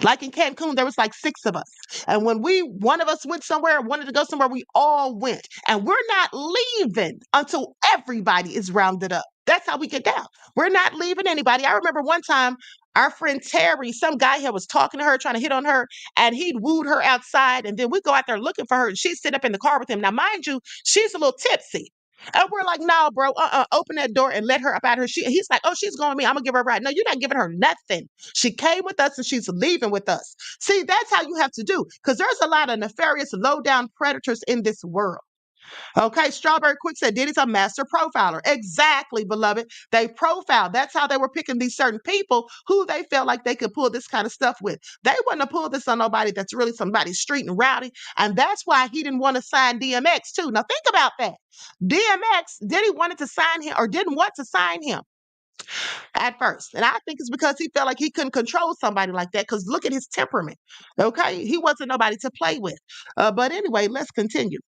Like in Cancun, there was like 6 of us. And when one of us went somewhere, wanted to go somewhere, we all went. And we're not leaving until everybody is rounded up. That's how we get down. We're not leaving anybody. I remember one time our friend Terry, some guy here was talking to her, trying to hit on her, and he'd wooed her outside. And then we go out there looking for her, and she'd sit up in the car with him. Now, mind you, she's a little tipsy. And we're like, no, bro, open that door and let her up out of her. He's like, oh, she's going with me. I'm going to give her a ride. No, you're not giving her nothing. She came with us and she's leaving with us. See, that's how you have to do, because there's a lot of nefarious, low-down predators in this world. Okay, Strawberry Quick said Diddy's a master profiler. Exactly, beloved. They profile. That's how they were picking these certain people who they felt like they could pull this kind of stuff with. They wouldn't have pulled this on nobody that's really somebody street and rowdy. And that's why he didn't want to sign DMX too. Now think about that. DMX, Diddy wanted to sign him or didn't want to sign him at first. And I think it's because he felt like he couldn't control somebody like that, because look at his temperament. Okay, he wasn't nobody to play with. But anyway, let's continue.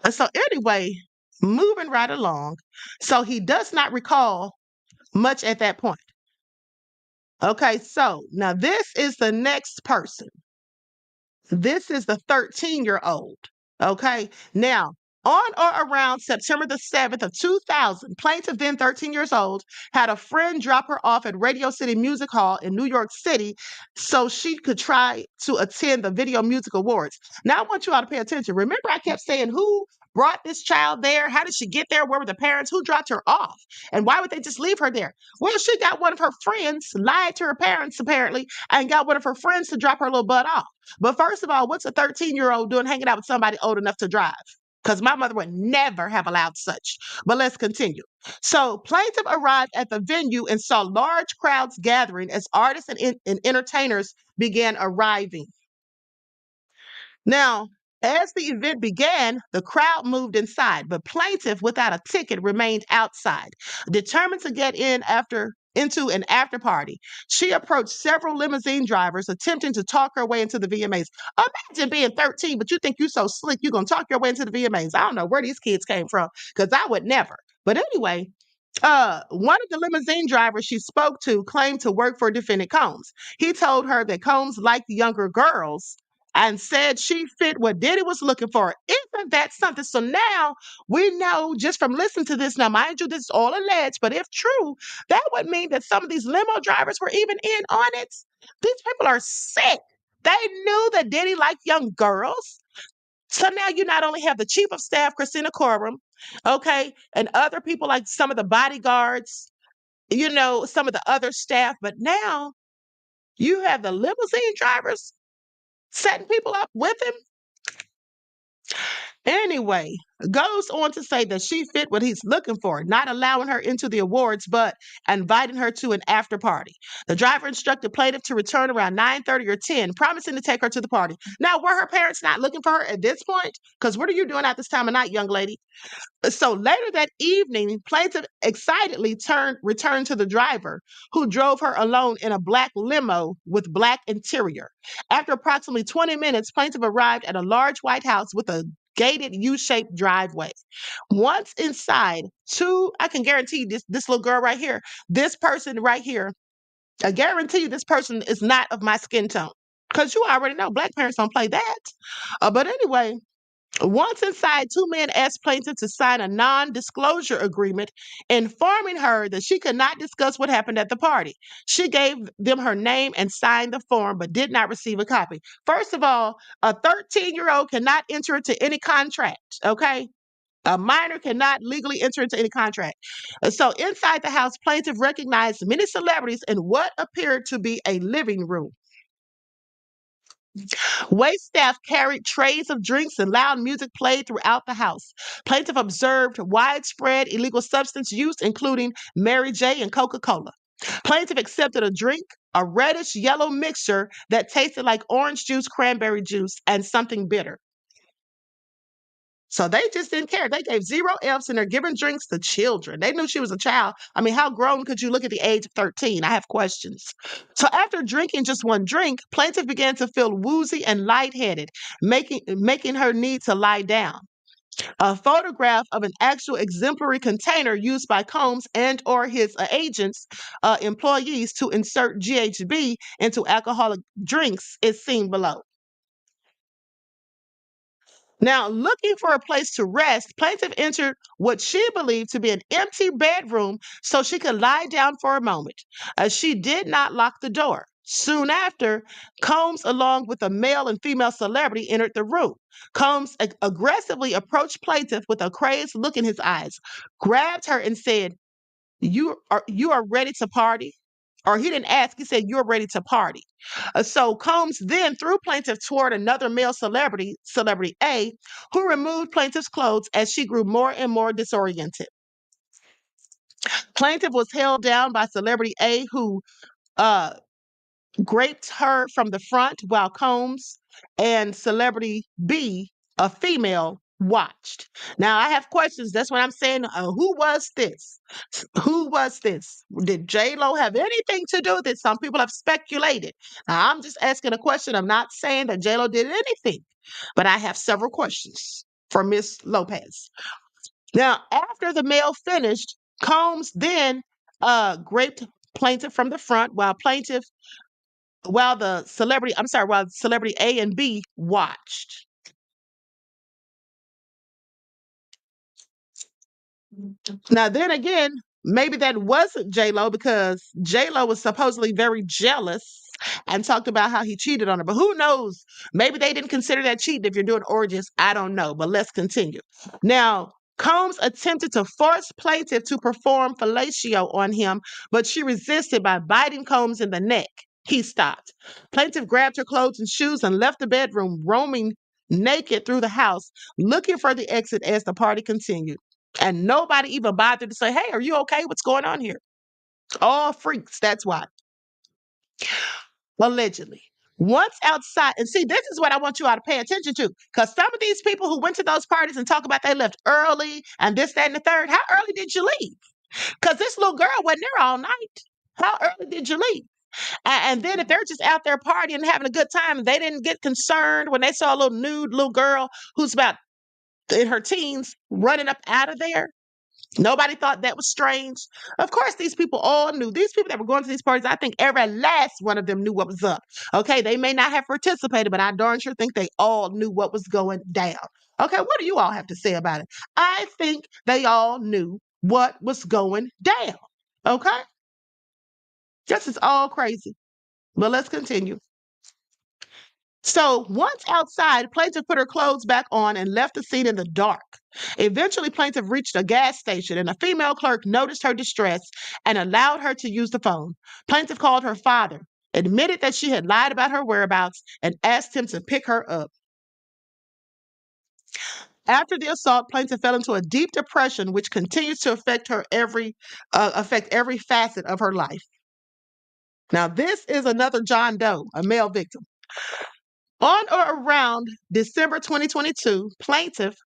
So anyway, moving right along. So he does not recall much at that point. Okay, so now this is the next person. This is the 13-year-old. Okay, now on or around September the 7th of 2000, plaintiff, then 13 years old, had a friend drop her off at Radio City Music Hall in New York City so she could try to attend the Video Music Awards. Now I want you all to pay attention. Remember, I kept saying who brought this child there? How did she get there? Where were the parents? Who dropped her off? And why would they just leave her there? Well, she got one of her friends, lied to her parents apparently, and got one of her friends to drop her little butt off. But first of all, what's a 13-year-old doing hanging out with somebody old enough to drive? Because my mother would never have allowed such. But let's continue. So plaintiff arrived at the venue and saw large crowds gathering as artists and entertainers began arriving. Now, as the event began, the crowd moved inside, but plaintiff without a ticket remained outside, determined to get into an after party. She approached several limousine drivers, attempting to talk her way into the VMAs. Imagine being 13, but you think you're so slick, you're going to talk your way into the VMAs. I don't know where these kids came from, because I would never. But anyway, one of the limousine drivers she spoke to claimed to work for defendant Combs. He told her that Combs liked the younger girls and said she fit what Diddy was looking for. Isn't that something? So now we know, just from listening to this, now mind you, this is all alleged, but if true, that would mean that some of these limo drivers were even in on it. These people are sick. They knew that Diddy liked young girls. So now you not only have the chief of staff, Christina Coram, okay, and other people like some of the bodyguards, some of the other staff, but now you have the limousine drivers setting people up with him. Anyway, goes on to say that she fit what he's looking for, not allowing her into the awards, but inviting her to an after party. The driver instructed plaintiff to return around 9:30 or 10, promising to take her to the party. Now, were her parents not looking for her at this point? Because what are you doing at this time of night, young lady? So later that evening, plaintiff excitedly returned to the driver, who drove her alone in a black limo with black interior. After approximately 20 minutes, plaintiff arrived at a large white house with a gated U-shaped driveway. Once inside, I can guarantee you this little girl right here, this person right here, I guarantee you this person is not of my skin tone. Because you already know black parents don't play that. But anyway, once inside, two men asked plaintiff to sign a non-disclosure agreement, informing her that she could not discuss what happened at the party. She gave them her name and signed the form, but did not receive a copy. First of all, a 13-year-old cannot enter into any contract, okay? A minor cannot legally enter into any contract. So inside the house, plaintiff recognized many celebrities in what appeared to be a living room. Wait staff carried trays of drinks and loud music played throughout the house. Plaintiff observed widespread illegal substance use, including Mary J. and Coca-Cola. Plaintiff accepted a drink, a reddish yellow mixture that tasted like orange juice, cranberry juice, and something bitter. So they just didn't care. They gave 0 Fs and they're giving drinks to children. They knew she was a child. I mean, how grown could you look at the age of 13? I have questions. So after drinking just one drink, plaintiff began to feel woozy and lightheaded, making her need to lie down. A photograph of an actual exemplary container used by Combs and or his agents, employees to insert GHB into alcoholic drinks is seen below. Now, looking for a place to rest, plaintiff entered what she believed to be an empty bedroom so she could lie down for a moment. She did not lock the door. Soon after, Combs, along with a male and female celebrity, entered the room. Combs aggressively approached plaintiff with a crazed look in his eyes, grabbed her and said, you are ready to party? Or he didn't ask, he said, you're ready to party. So Combs then threw plaintiff toward another male celebrity, celebrity A, who removed plaintiff's clothes as she grew more and more disoriented. Plaintiff was held down by celebrity A, who uh, graped her from the front while Combs and celebrity B, a female, watched. Now I have questions. That's what I'm saying. Who was this? Who was this? Did J-Lo have anything to do with it? Some people have speculated. Now, I'm just asking a question. I'm not saying that J-Lo did anything, but I have several questions for Miss Lopez. Now, after the male finished, Combs then graped plaintiff from the front while celebrity A and B watched. Now, then again, maybe that wasn't J-Lo because J-Lo was supposedly very jealous and talked about how he cheated on her. But who knows? Maybe they didn't consider that cheating if you're doing orgies. I don't know. But let's continue. Now, Combs attempted to force plaintiff to perform fellatio on him, but she resisted by biting Combs in the neck. He stopped. Plaintiff grabbed her clothes and shoes and left the bedroom, roaming naked through the house, looking for the exit as the party continued. And nobody even bothered to say, hey, are you okay? What's going on here? All freaks, that's why. Allegedly. Once outside, and see, this is what I want you all to pay attention to, because some of these people who went to those parties and talk about they left early and this, that, and the third, how early did you leave? Because this little girl wasn't there all night. How early did you leave? And then if they're just out there partying and having a good time, and they didn't get concerned when they saw a little nude little girl who's about in her teens running up out of there. Nobody thought that was strange. Of course, these people all knew. These people that were going to these parties, I think every last one of them knew what was up. Okay, they may not have participated, but I darn sure think they all knew what was going down. Okay, what do you all have to say about it? I think they all knew what was going down. Okay? This is all crazy. But let's continue. So once outside, plaintiff put her clothes back on and left the scene in the dark. Eventually, plaintiff reached a gas station and a female clerk noticed her distress and allowed her to use the phone. Plaintiff called her father, admitted that she had lied about her whereabouts, and asked him to pick her up. After the assault, plaintiff fell into a deep depression, which continues to affect every facet of her life. Now, this is another John Doe, a male victim. On or around December 2022, plaintiff,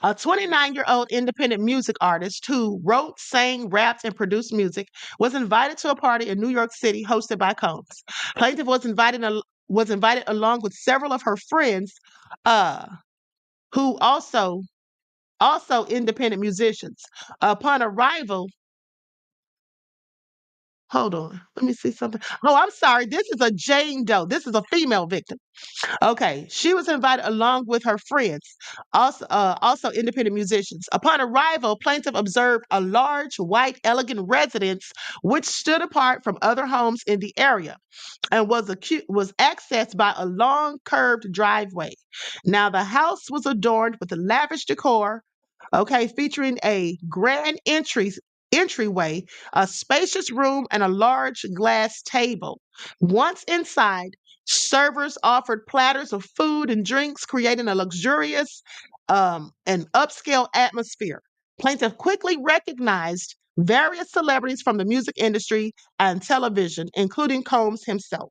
a 29-year-old independent music artist who wrote, sang, rapped, and produced music, was invited to a party in New York City hosted by Combs. Plaintiff was invited along with several of her friends who also independent musicians. Upon arrival, hold on, let me see something. Oh, I'm sorry. This is a Jane Doe. This is a female victim. Okay, she was invited along with her friends, also independent musicians. Upon arrival, plaintiff observed a large, white, elegant residence which stood apart from other homes in the area and was accessed by a long curved driveway. Now the house was adorned with a lavish decor, okay, featuring a grand entryway, a spacious room, and a large glass table. Once inside, servers offered platters of food and drinks, creating a luxurious and upscale atmosphere. Plaintiff quickly recognized various celebrities from the music industry and television, including Combs himself.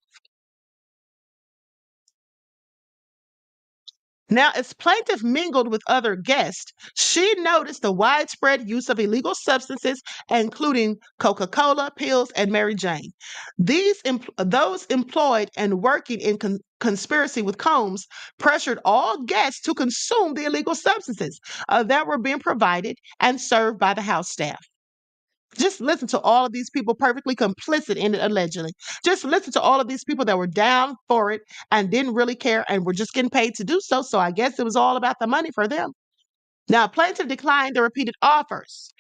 Now, as plaintiff mingled with other guests, she noticed the widespread use of illegal substances, including Coca-Cola, pills, and Mary Jane. Those employed and working in conspiracy with Combs pressured all guests to consume the illegal substances that were being provided and served by the house staff. Just listen to all of these people perfectly complicit in it, allegedly. Just listen to all of these people that were down for it and didn't really care and were just getting paid to do so. So I guess it was all about the money for them. Now, plaintiff declined the repeated offers.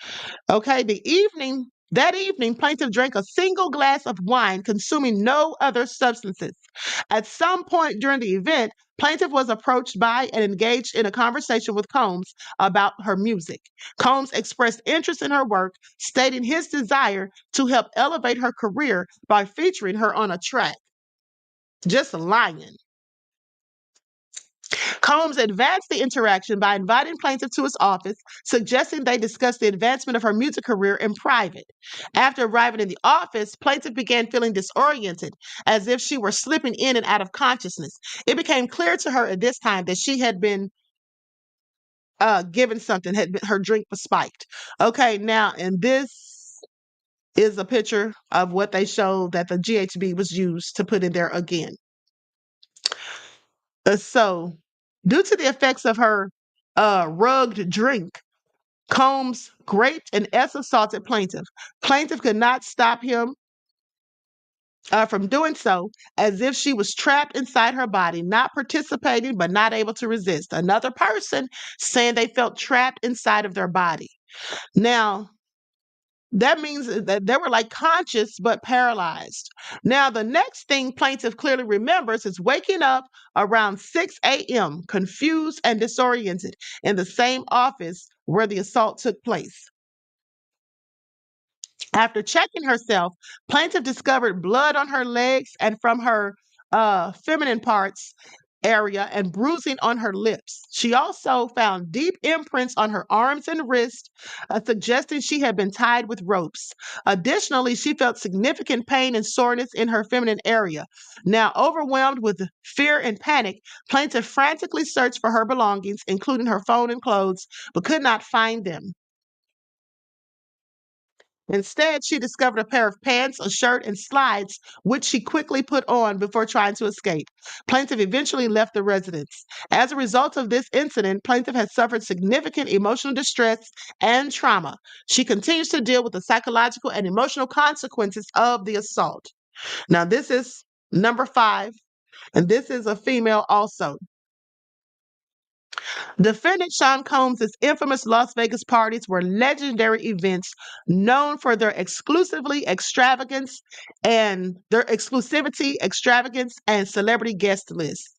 Okay, that evening, plaintiff drank a single glass of wine, consuming no other substances. At some point during the event, plaintiff was approached by and engaged in a conversation with Combs about her music. Combs expressed interest in her work, stating his desire to help elevate her career by featuring her on a track. Just lying. Combs advanced the interaction by inviting plaintiff to his office, suggesting they discuss the advancement of her music career in private. After arriving in the office, plaintiff began feeling disoriented, as if she were slipping in and out of consciousness. It became clear to her at this time that she had been given something, her drink was spiked. Okay, now, and this is a picture of what they showed that the GHB was used to put in there again. So, due to the effects of her rugged drink, Combs raped and assaulted plaintiff. Plaintiff could not stop him from doing so, as if she was trapped inside her body, not participating but not able to resist. Another person saying they felt trapped inside of their body. Now, that means that they were like conscious but paralyzed. Now, the next thing plaintiff clearly remembers is waking up around 6 a.m., confused and disoriented, in the same office where the assault took place. After checking herself, plaintiff discovered blood on her legs and from her feminine parts area and bruising on her lips. She also found deep imprints on her arms and wrists, suggesting she had been tied with ropes. Additionally, she felt significant pain and soreness in her feminine area. Now, overwhelmed with fear and panic, plaintiff frantically searched for her belongings, including her phone and clothes, but could not find them. Instead, she discovered a pair of pants, a shirt, and slides, which she quickly put on before trying to escape. Plaintiff eventually left the residence. As a result of this incident, plaintiff has suffered significant emotional distress and trauma. She continues to deal with the psychological and emotional consequences of the assault. Now, this is number 5, and this is a female also. Defendant Sean Combs' infamous Las Vegas parties were legendary events known for their exclusivity, extravagance, and celebrity guest lists.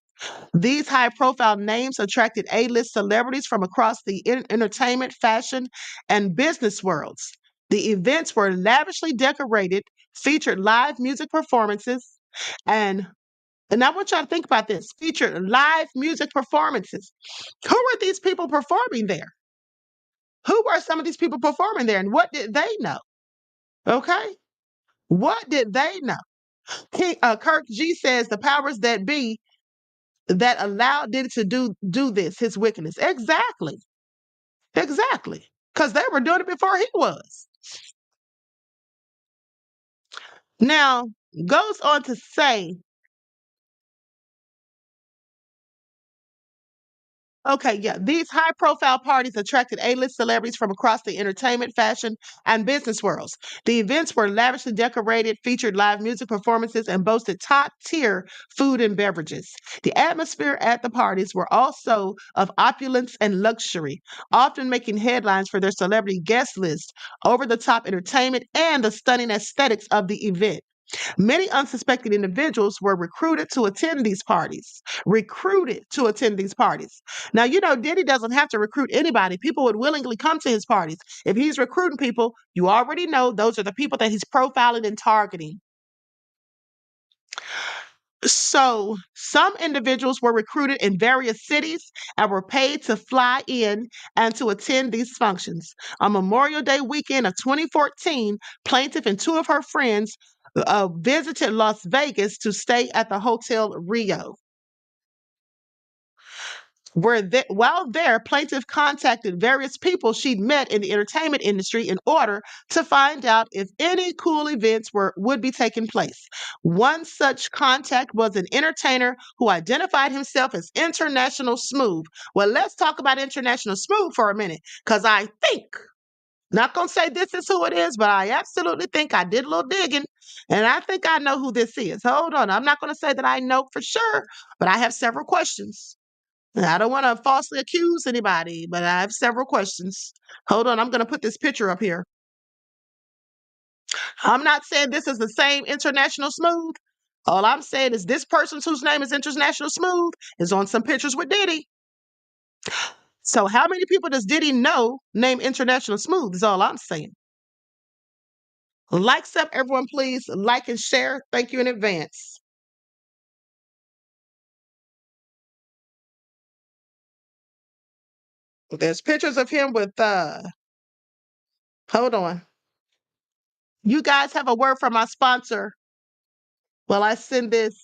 These high-profile names attracted A-list celebrities from across the entertainment, fashion, and business worlds. The events were lavishly decorated, featured live music performances, and I want y'all to think about this, featured live music performances. Who were these people performing there? Who were some of these people performing there, and what did they know? Okay, what did they know? Kirk G says the powers that be that allowed Diddy to do this, his wickedness. Exactly, exactly, because they were doing it before he was. Now, goes on to say Okay, yeah. These high profile parties attracted A-list celebrities from across the entertainment, fashion, and business worlds. The events were lavishly decorated, featured live music performances, and boasted top-tier food and beverages. The atmosphere at the parties were also of opulence and luxury, often making headlines for their celebrity guest list, over-the-top entertainment, and the stunning aesthetics of the event. Many unsuspecting individuals were recruited to attend these parties. Recruited to attend these parties. Now, you know, Diddy doesn't have to recruit anybody. People would willingly come to his parties. If he's recruiting people, you already know those are the people that he's profiling and targeting. So, some individuals were recruited in various cities and were paid to fly in and to attend these functions. On Memorial Day weekend of 2014, plaintiff and two of her friends visited Las Vegas to stay at the Hotel Rio. While there, plaintiff contacted various people she'd met in the entertainment industry in order to find out if any cool events would be taking place. One such contact was an entertainer who identified himself as International Smooth. Well, let's talk about International Smooth for a minute, because I think, not gonna say this is who it is, but I absolutely think I did a little digging, and I think I know who this is. Hold on, I'm not gonna say that I know for sure, but I have several questions. And I don't want to falsely accuse anybody, but I have several questions. Hold on, I'm going to put this picture up here. I'm not saying this is the same International Smooth. All I'm saying is this person whose name is International Smooth is on some pictures with Diddy. So how many people does Diddy know named International Smooth is all I'm saying. Likes up, everyone, please. Like and share. Thank you in advance. There's pictures of him with hold on. You guys have a word from my sponsor. Well, I send this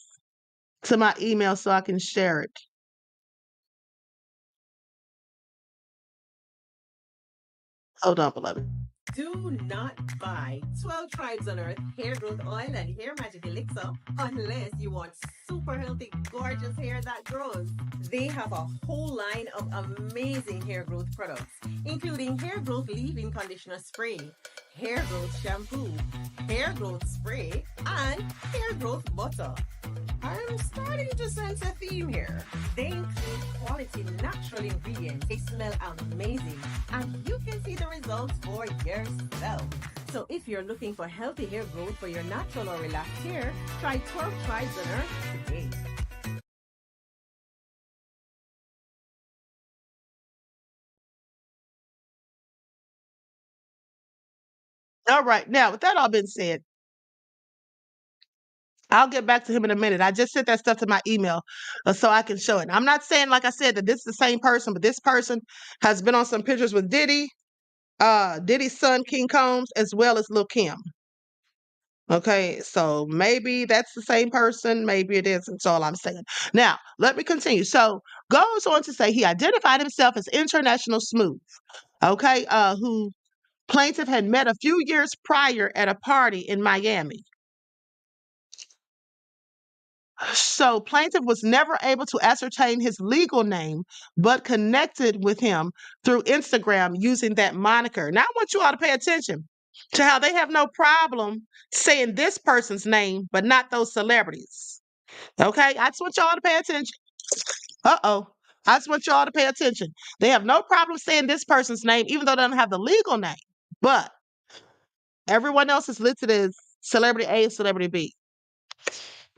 to my email so I can share it. Hold on, beloved. Do not buy 12 Tribes on Earth hair growth oil and hair magic elixir unless you want super healthy, gorgeous hair that grows. They have a whole line of amazing hair growth products, including hair growth leave-in conditioner spray, hair growth shampoo, hair growth spray, and hair growth butter. I'm starting to sense a theme here. They include quality natural ingredients. They smell amazing, and you can see the results for yourself. So if you're looking for healthy hair growth for your natural or relaxed hair, try 12 Tribes on Earth today. All right. Now, with that all been said, I'll get back to him in a minute. I just sent that stuff to my email so I can show it. I'm not saying, like I said, that this is the same person, but this person has been on some pictures with Diddy, Diddy's son, King Combs, as well as Lil Kim. Okay, so maybe that's the same person, maybe it isn't. That's all I'm saying. Now, let me continue. So, goes on to say he identified himself as International Smooth, okay, who plaintiff had met a few years prior at a party in Miami. So, plaintiff was never able to ascertain his legal name, but connected with him through Instagram using that moniker. Now, I want you all to pay attention to how they have no problem saying this person's name, but not those celebrities. Okay, I just want y'all to pay attention. I just want y'all to pay attention. They have no problem saying this person's name, even though they don't have the legal name. But everyone else is listed as celebrity A, celebrity B.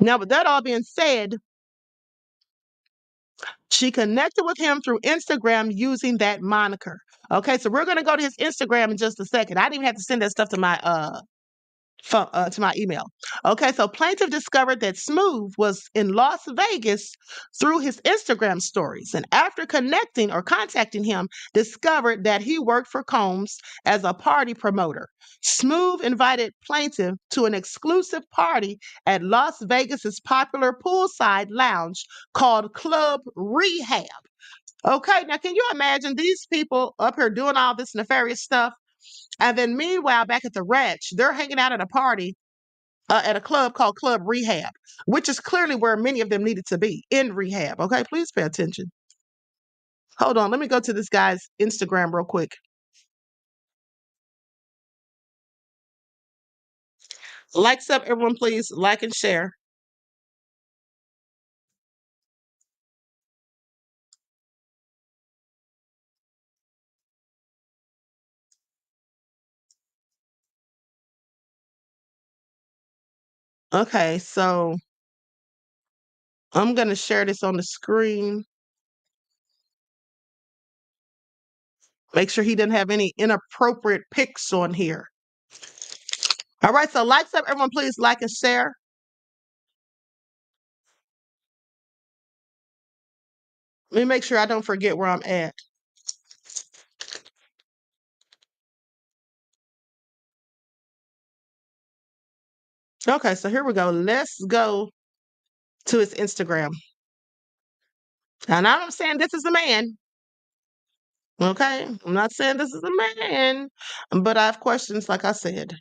Now, with that all being said, she connected with him through Instagram using that moniker. Okay, so we're gonna go to his Instagram in just a second. I didn't even have to send that stuff to my to my email. Okay, so plaintiff discovered that Smooth was in Las Vegas through his Instagram stories, and after connecting or contacting him, discovered that he worked for Combs as a party promoter. Smooth invited plaintiff to an exclusive party at Las Vegas's popular poolside lounge called Club Rehab. Okay, now can you imagine these people up here doing all this nefarious stuff? And then meanwhile, back at the ranch, they're hanging out at a party at a club called Club Rehab, which is clearly where many of them needed to be in rehab. Okay, please pay attention. Hold on, let me go to this guy's Instagram real quick. Likes up, everyone, please. Like and share. Okay, so I'm going to share this on the screen. Make sure he didn't have any inappropriate pics on here. All right, so likes up, everyone, please like and share. Let me make sure I don't forget where I'm at. Okay, so here we go. Let's go to his Instagram. And I'm not saying this is a man. Okay, I'm not saying this is a man, but I have questions, like I said.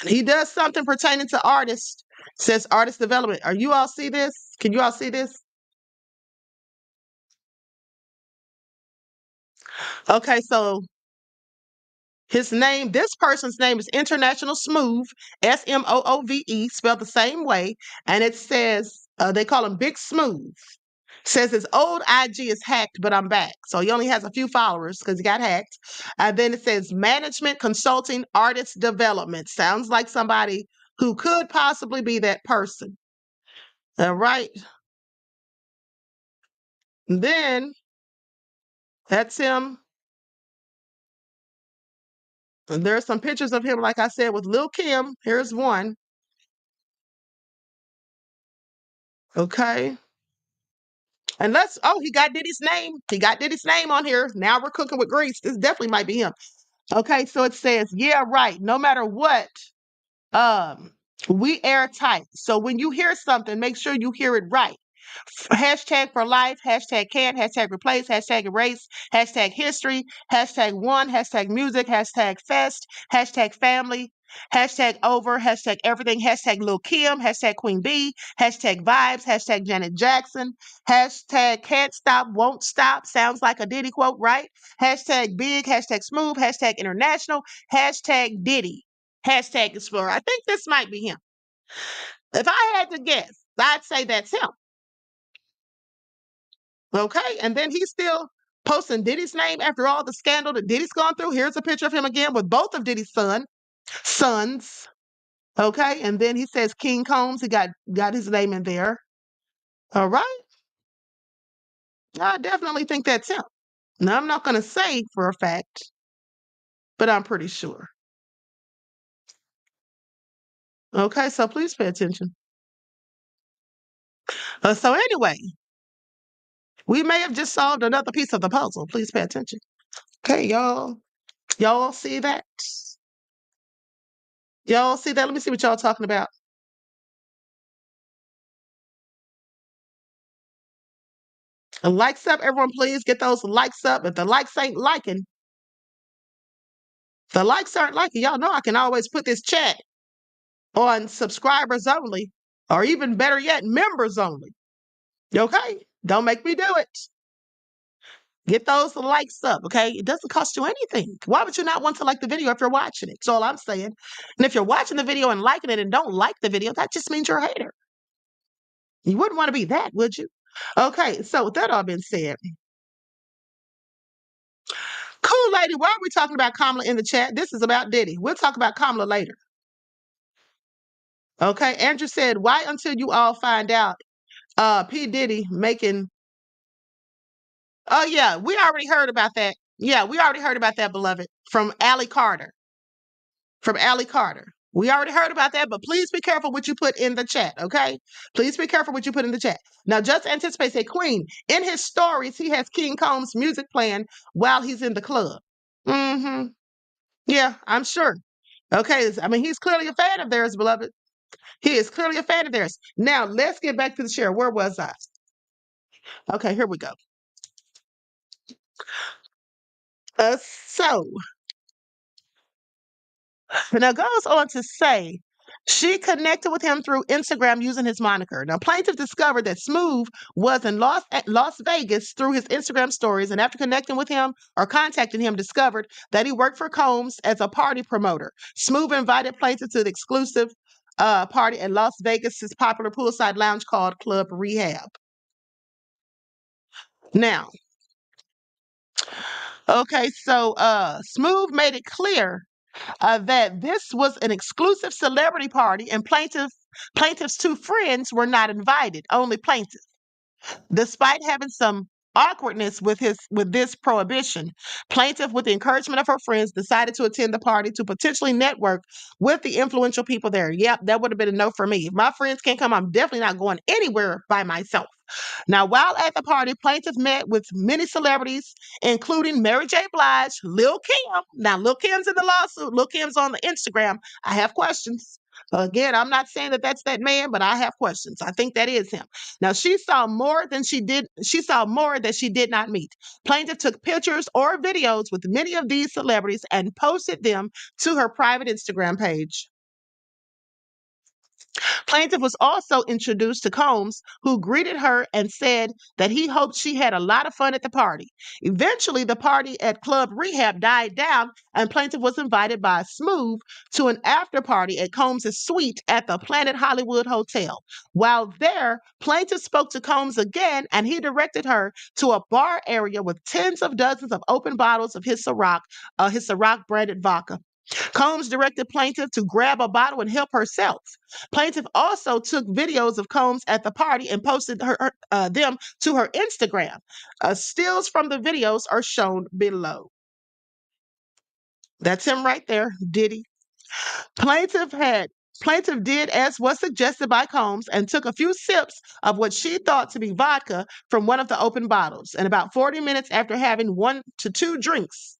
And he does something pertaining to artists, says artist development. Are you all see this? Can you all see this? Okay, so this person's name is International Smooth, Smoove, spelled the same way. And it says, they call him Big Smooth. Says his old IG is hacked, but I'm back. So he only has a few followers because he got hacked. And then it says management, consulting, artist development. Sounds like somebody who could possibly be that person. All right. Then that's him. And there's some pictures of him, like I said, with Lil Kim. Here's one. Okay. And he got Diddy's name. He got Diddy's name on here. Now we're cooking with grease. This definitely might be him. Okay, so it says, yeah, right. No matter what, um, we airtight. So when you hear something, make sure you hear it right. Hashtag for life, hashtag can't, hashtag replace, hashtag erase, hashtag history, hashtag one, hashtag music, hashtag fest, hashtag family, hashtag over, hashtag everything, hashtag Lil Kim, hashtag Queen B, hashtag vibes, hashtag Janet Jackson, hashtag can't stop, won't stop. Sounds like a Diddy quote, right? Hashtag big, hashtag smooth, hashtag international, hashtag Diddy, hashtag explorer. I think this might be him. If I had to guess, I'd say that's him. Okay. And then he's still posting Diddy's name after all the scandal that Diddy's gone through. Here's a picture of him again with both of Diddy's sons. Okay. And then he says King Combs. He got his name in there. All right. I definitely think that's him. Now, I'm not going to say for a fact, but I'm pretty sure. Okay. So please pay attention. So anyway, we may have just solved another piece of the puzzle. Please pay attention. Okay, y'all. Y'all see that? Y'all see that? Let me see what y'all talking about. And likes up, everyone, please get those likes up. If the likes ain't liking, the likes aren't liking, y'all know I can always put this chat on subscribers only, or even better yet, members only. Okay? Don't make me do it. Get those likes up, okay? It doesn't cost you anything. Why would you not want to like the video if you're watching it? That's all I'm saying. And if you're watching the video and liking it and don't like the video, that just means you're a hater. You wouldn't want to be that, would you? Okay, so with that all being said, cool lady, why are we talking about Kamala in the chat? This is about Diddy. We'll talk about Kamala later. Okay, Andrew said, why until you all find out P. Diddy making. Oh, yeah, we already heard about that. Yeah, we already heard about that, beloved, from Allie Carter. From Allie Carter. We already heard about that, but please be careful what you put in the chat, okay? Please be careful what you put in the chat. Now, just anticipate, say, Queen, in his stories, he has King Combs' music playing while he's in the club. Mm-hmm. Yeah, I'm sure. Okay, I mean, he's clearly a fan of theirs, beloved. He is clearly a fan of theirs. Now, let's get back to the share. Where was I? Okay, here we go. So, now goes on to say She connected with him through Instagram using his moniker. Now, plaintiff discovered that Smooth was in Las Vegas through his Instagram stories, and after connecting with him or contacting him, discovered that he worked for Combs as a party promoter. Smooth invited plaintiff to the exclusive party at Las Vegas's popular poolside lounge called Club Rehab. Now, okay, so Smooth made it clear that this was an exclusive celebrity party, and plaintiff's two friends were not invited, only plaintiff. Despite having some awkwardness with this prohibition, plaintiff, with the encouragement of her friends, decided to attend the party to potentially network with the influential people there. Yep, that would have been a no for me. If my friends can't come, I'm definitely not going anywhere by myself. Now, while at the party, plaintiff met with many celebrities, including Mary J. Blige, Lil Kim. Now, Lil Kim's in the lawsuit. Lil Kim's on the Instagram. I have questions. Again, I'm not saying that that's that man, but I have questions. I think that is him. Now, she saw more than she did. She saw more that she did not meet. Plaintiff took pictures or videos with many of these celebrities and posted them to her private Instagram page. Plaintiff was also introduced to Combs, who greeted her and said that he hoped she had a lot of fun at the party. Eventually, the party at Club Rehab died down, and Plaintiff was invited by Smooth to an after party at Combs' suite at the Planet Hollywood Hotel. While there, Plaintiff spoke to Combs again, and he directed her to a bar area with tens of dozens of open bottles of his Ciroc branded vodka. Combs directed plaintiff to grab a bottle and help herself. Plaintiff also took videos of Combs at the party and posted them to her Instagram. Stills from the videos are shown below. That's him right there, Diddy. Plaintiff did as was suggested by Combs and took a few sips of what she thought to be vodka from one of the open bottles. And about 40 minutes after having 1 to 2 drinks,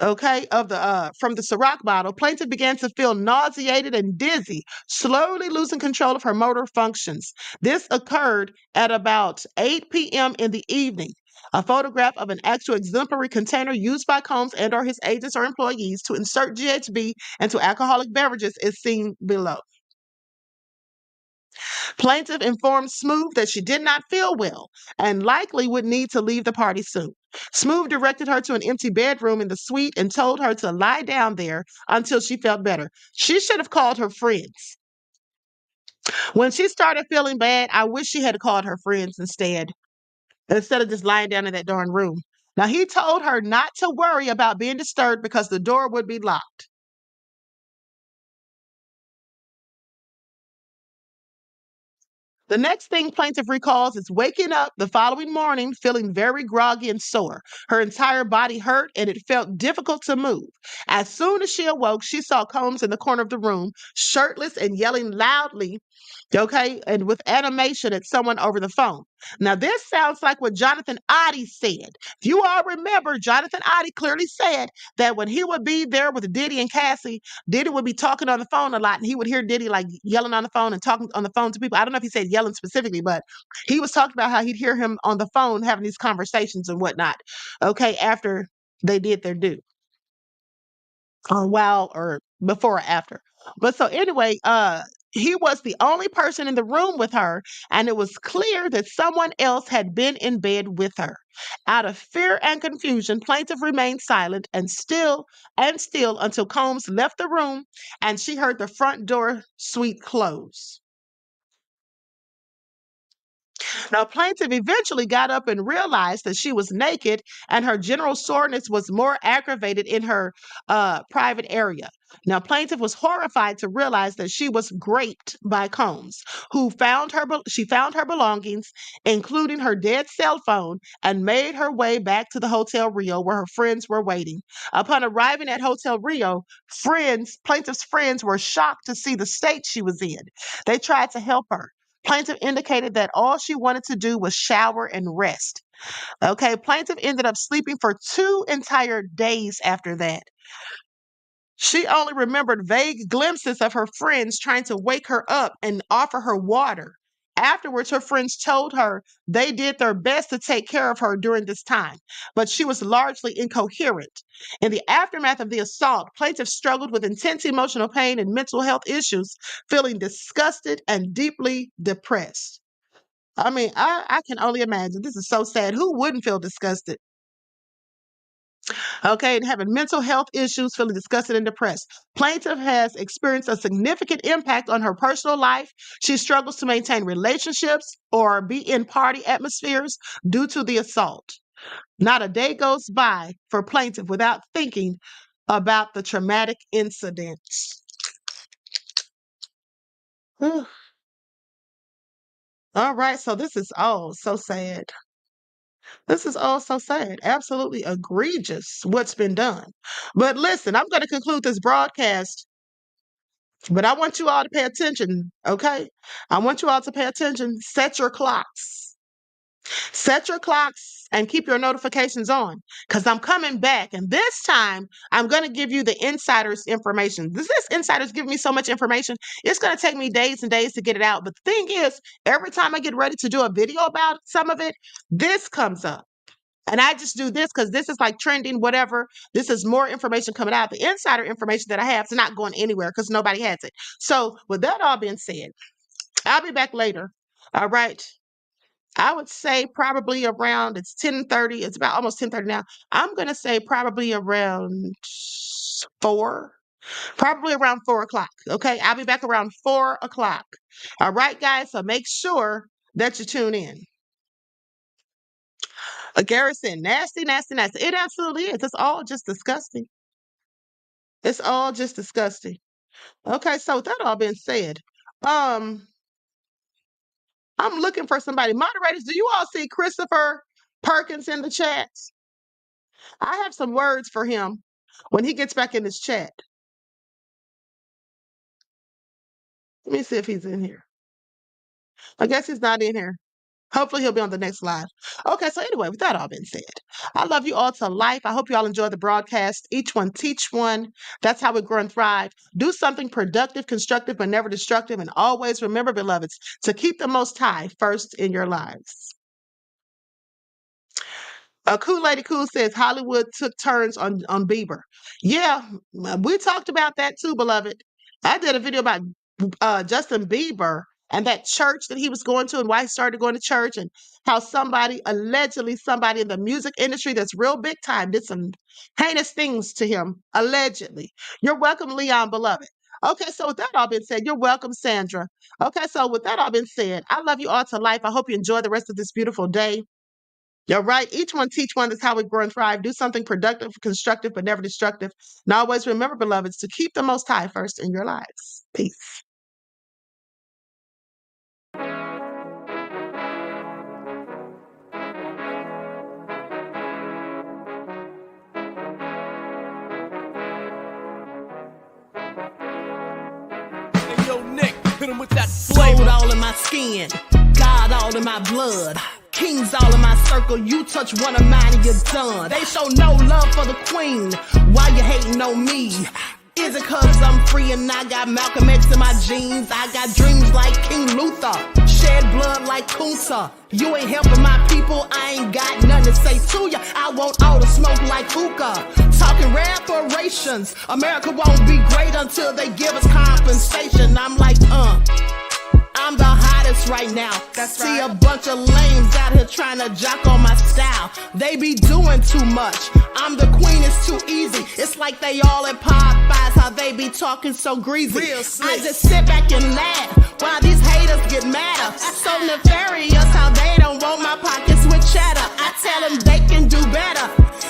okay, of the from the Ciroc bottle, plaintiff began to feel nauseated and dizzy, slowly losing control of her motor functions. This occurred at about 8 p.m. in the evening. A photograph of an actual exemplary container used by Combs and/or his agents or employees to insert GHB into alcoholic beverages is seen below. Plaintiff informed Smooth that she did not feel well and likely would need to leave the party soon. Smooth directed her to an empty bedroom in the suite and told her to lie down there until she felt better. She should have called her friends. When she started feeling bad, I wish she had called her friends instead of just lying down in that darn room. Now, he told her not to worry about being disturbed because the door would be locked. The next thing plaintiff recalls is waking up the following morning feeling very groggy and sore. Her entire body hurt and it felt difficult to move. As soon as she awoke, she saw Combs in the corner of the room, shirtless and yelling loudly, okay, and with animation at someone over the phone. Now, this sounds like what Jonathan Oddie said. If you all remember, Jonathan Oddie clearly said that when he would be there with Diddy and Cassie, Diddy would be talking on the phone a lot, and he would hear Diddy like yelling on the phone and talking on the phone to people. I don't know if he said yelling specifically, but he was talking about how he'd hear him on the phone having these conversations and whatnot, okay, after they did their due. While or before or after. But so anyway, he was the only person in the room with her, and it was clear that someone else had been in bed with her. Out of fear and confusion, plaintiff remained silent and still until Combs left the room and she heard the front door suite close. Now, plaintiff eventually got up and realized that she was naked and her general soreness was more aggravated in her private area. Now, plaintiff was horrified to realize that she was raped by Combs, who found her belongings, including her dead cell phone, and made her way back to the Hotel Rio where her friends were waiting. Upon arriving at Hotel Rio, plaintiff's friends were shocked to see the state she was in. They tried to help her. Plaintiff indicated that all she wanted to do was shower and rest. Okay, plaintiff ended up sleeping for 2 entire days after that. She only remembered vague glimpses of her friends trying to wake her up and offer her water. Afterwards, her friends told her they did their best to take care of her during this time, but she was largely incoherent. In the aftermath of the assault, plaintiffs struggled with intense emotional pain and mental health issues, feeling disgusted and deeply depressed. I mean, I can only imagine. This is so sad. Who wouldn't feel disgusted? Okay, and having mental health issues, feeling disgusted and depressed. Plaintiff has experienced a significant impact on her personal life. She struggles to maintain relationships or be in party atmospheres due to the assault. Not a day goes by for plaintiff without thinking about the traumatic incidents. All right, so this is all so sad. This is all so sad. Absolutely egregious what's been done. But listen, I'm going to conclude this broadcast, but I want you all to pay attention, okay? I want you all to pay attention. Set your clocks. Set your clocks and keep your notifications on because I'm coming back. And this time, I'm going to give you the insider's information. This insider's giving me so much information. It's going to take me days and days to get it out. But the thing is, every time I get ready to do a video about some of it, this comes up. And I just do this because this is like trending, whatever. This is more information coming out. The insider information that I have is not going anywhere because nobody has it. So with that all being said, I'll be back later. All right. I would say probably around, it's 10:30. It's about almost 10:30 now. I'm going to say probably around 4. Probably around 4 o'clock. Okay. I'll be back around 4 o'clock. All right, guys. So make sure that you tune in. Garrison, nasty, nasty, nasty. It absolutely is. It's all just disgusting. It's all just disgusting. Okay, so with that all being said, I'm looking for somebody. Moderators, do you all see Christopher Perkins in the chat? I have some words for him when he gets back in this chat. Let me see if he's in here. I guess he's not in here. Hopefully he'll be on the next live. Okay, so anyway, with that all being said, I love you all to life. I hope you all enjoy the broadcast. Each one teach one. That's how we grow and thrive. Do something productive, constructive, but never destructive. And always remember, beloveds, to keep the Most High first in your lives. Cool Lady Cool says Hollywood took turns on Bieber. Yeah, we talked about that too, beloved. I did a video about Justin Bieber and that church that he was going to and why he started going to church and how allegedly somebody in the music industry that's real big time did some heinous things to him, allegedly. You're welcome, Leon, beloved. Okay, so with that all being said, you're welcome, Sandra. Okay, so with that all being said, I love you all to life. I hope you enjoy the rest of this beautiful day. You're right. Each one teach one. That's how we grow and thrive. Do something productive, constructive, but never destructive. And always remember, beloveds, to keep the Most High first in your lives. Peace. Sold all in my skin, God all in my blood. Kings all in my circle, you touch one of mine and you're done. They show no love for the queen, why you hating on me? Is it cause I'm free and I got Malcolm X in my jeans? I got dreams like King Luther, shed blood like Kunta. You ain't helping my people, I ain't got nothing to say to ya. I want all the smoke like hookah. Talking reparations, America won't be great until they give us compensation. I'm like, I'm the hottest right now. That's See right. A bunch of lames out here trying to jock on my style. They be doing too much. I'm the queen, it's too easy. It's like they all at Popeyes, how they be talking so greasy. I just sit back and laugh while these haters get madder. So nefarious how they don't want my pockets with cheddar. I tell them they can do better.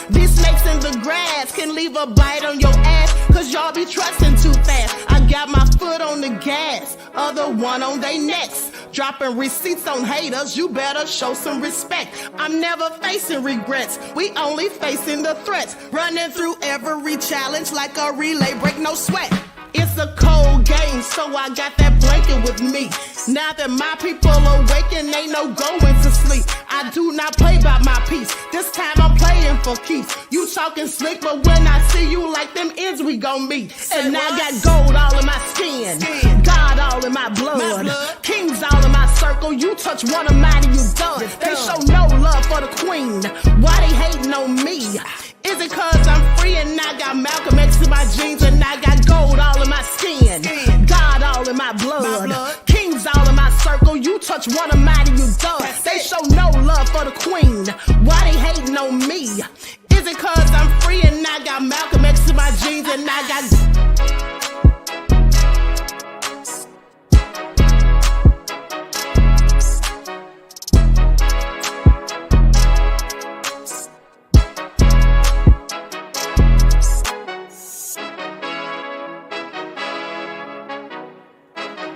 These snakes in the grass can leave a bite on your ass, cause y'all be trusting too fast. I got my foot on the gas, other one on they necks. Dropping receipts on haters, you better show some respect. I'm never facing regrets, we only facing the threats. Running through every challenge like a relay, break no sweat. It's a cold game, so I got that blanket with me. Now that my people awaken, ain't no going to sleep. I do not play by my piece. This time I'm playing for keeps. You talking slick, but when I see you like them ends, we gon' meet. And I got gold all in my skin, God all in my blood, kings all in my circle. You touch one of mine and you done. They show no love for the queen. Why they hating on me? Is it cause I'm free and I got Malcolm X in my jeans and I got gold all in my skin, God all in my blood, kings all in my circle. You touch one of mine and you done. They show no love for the queen.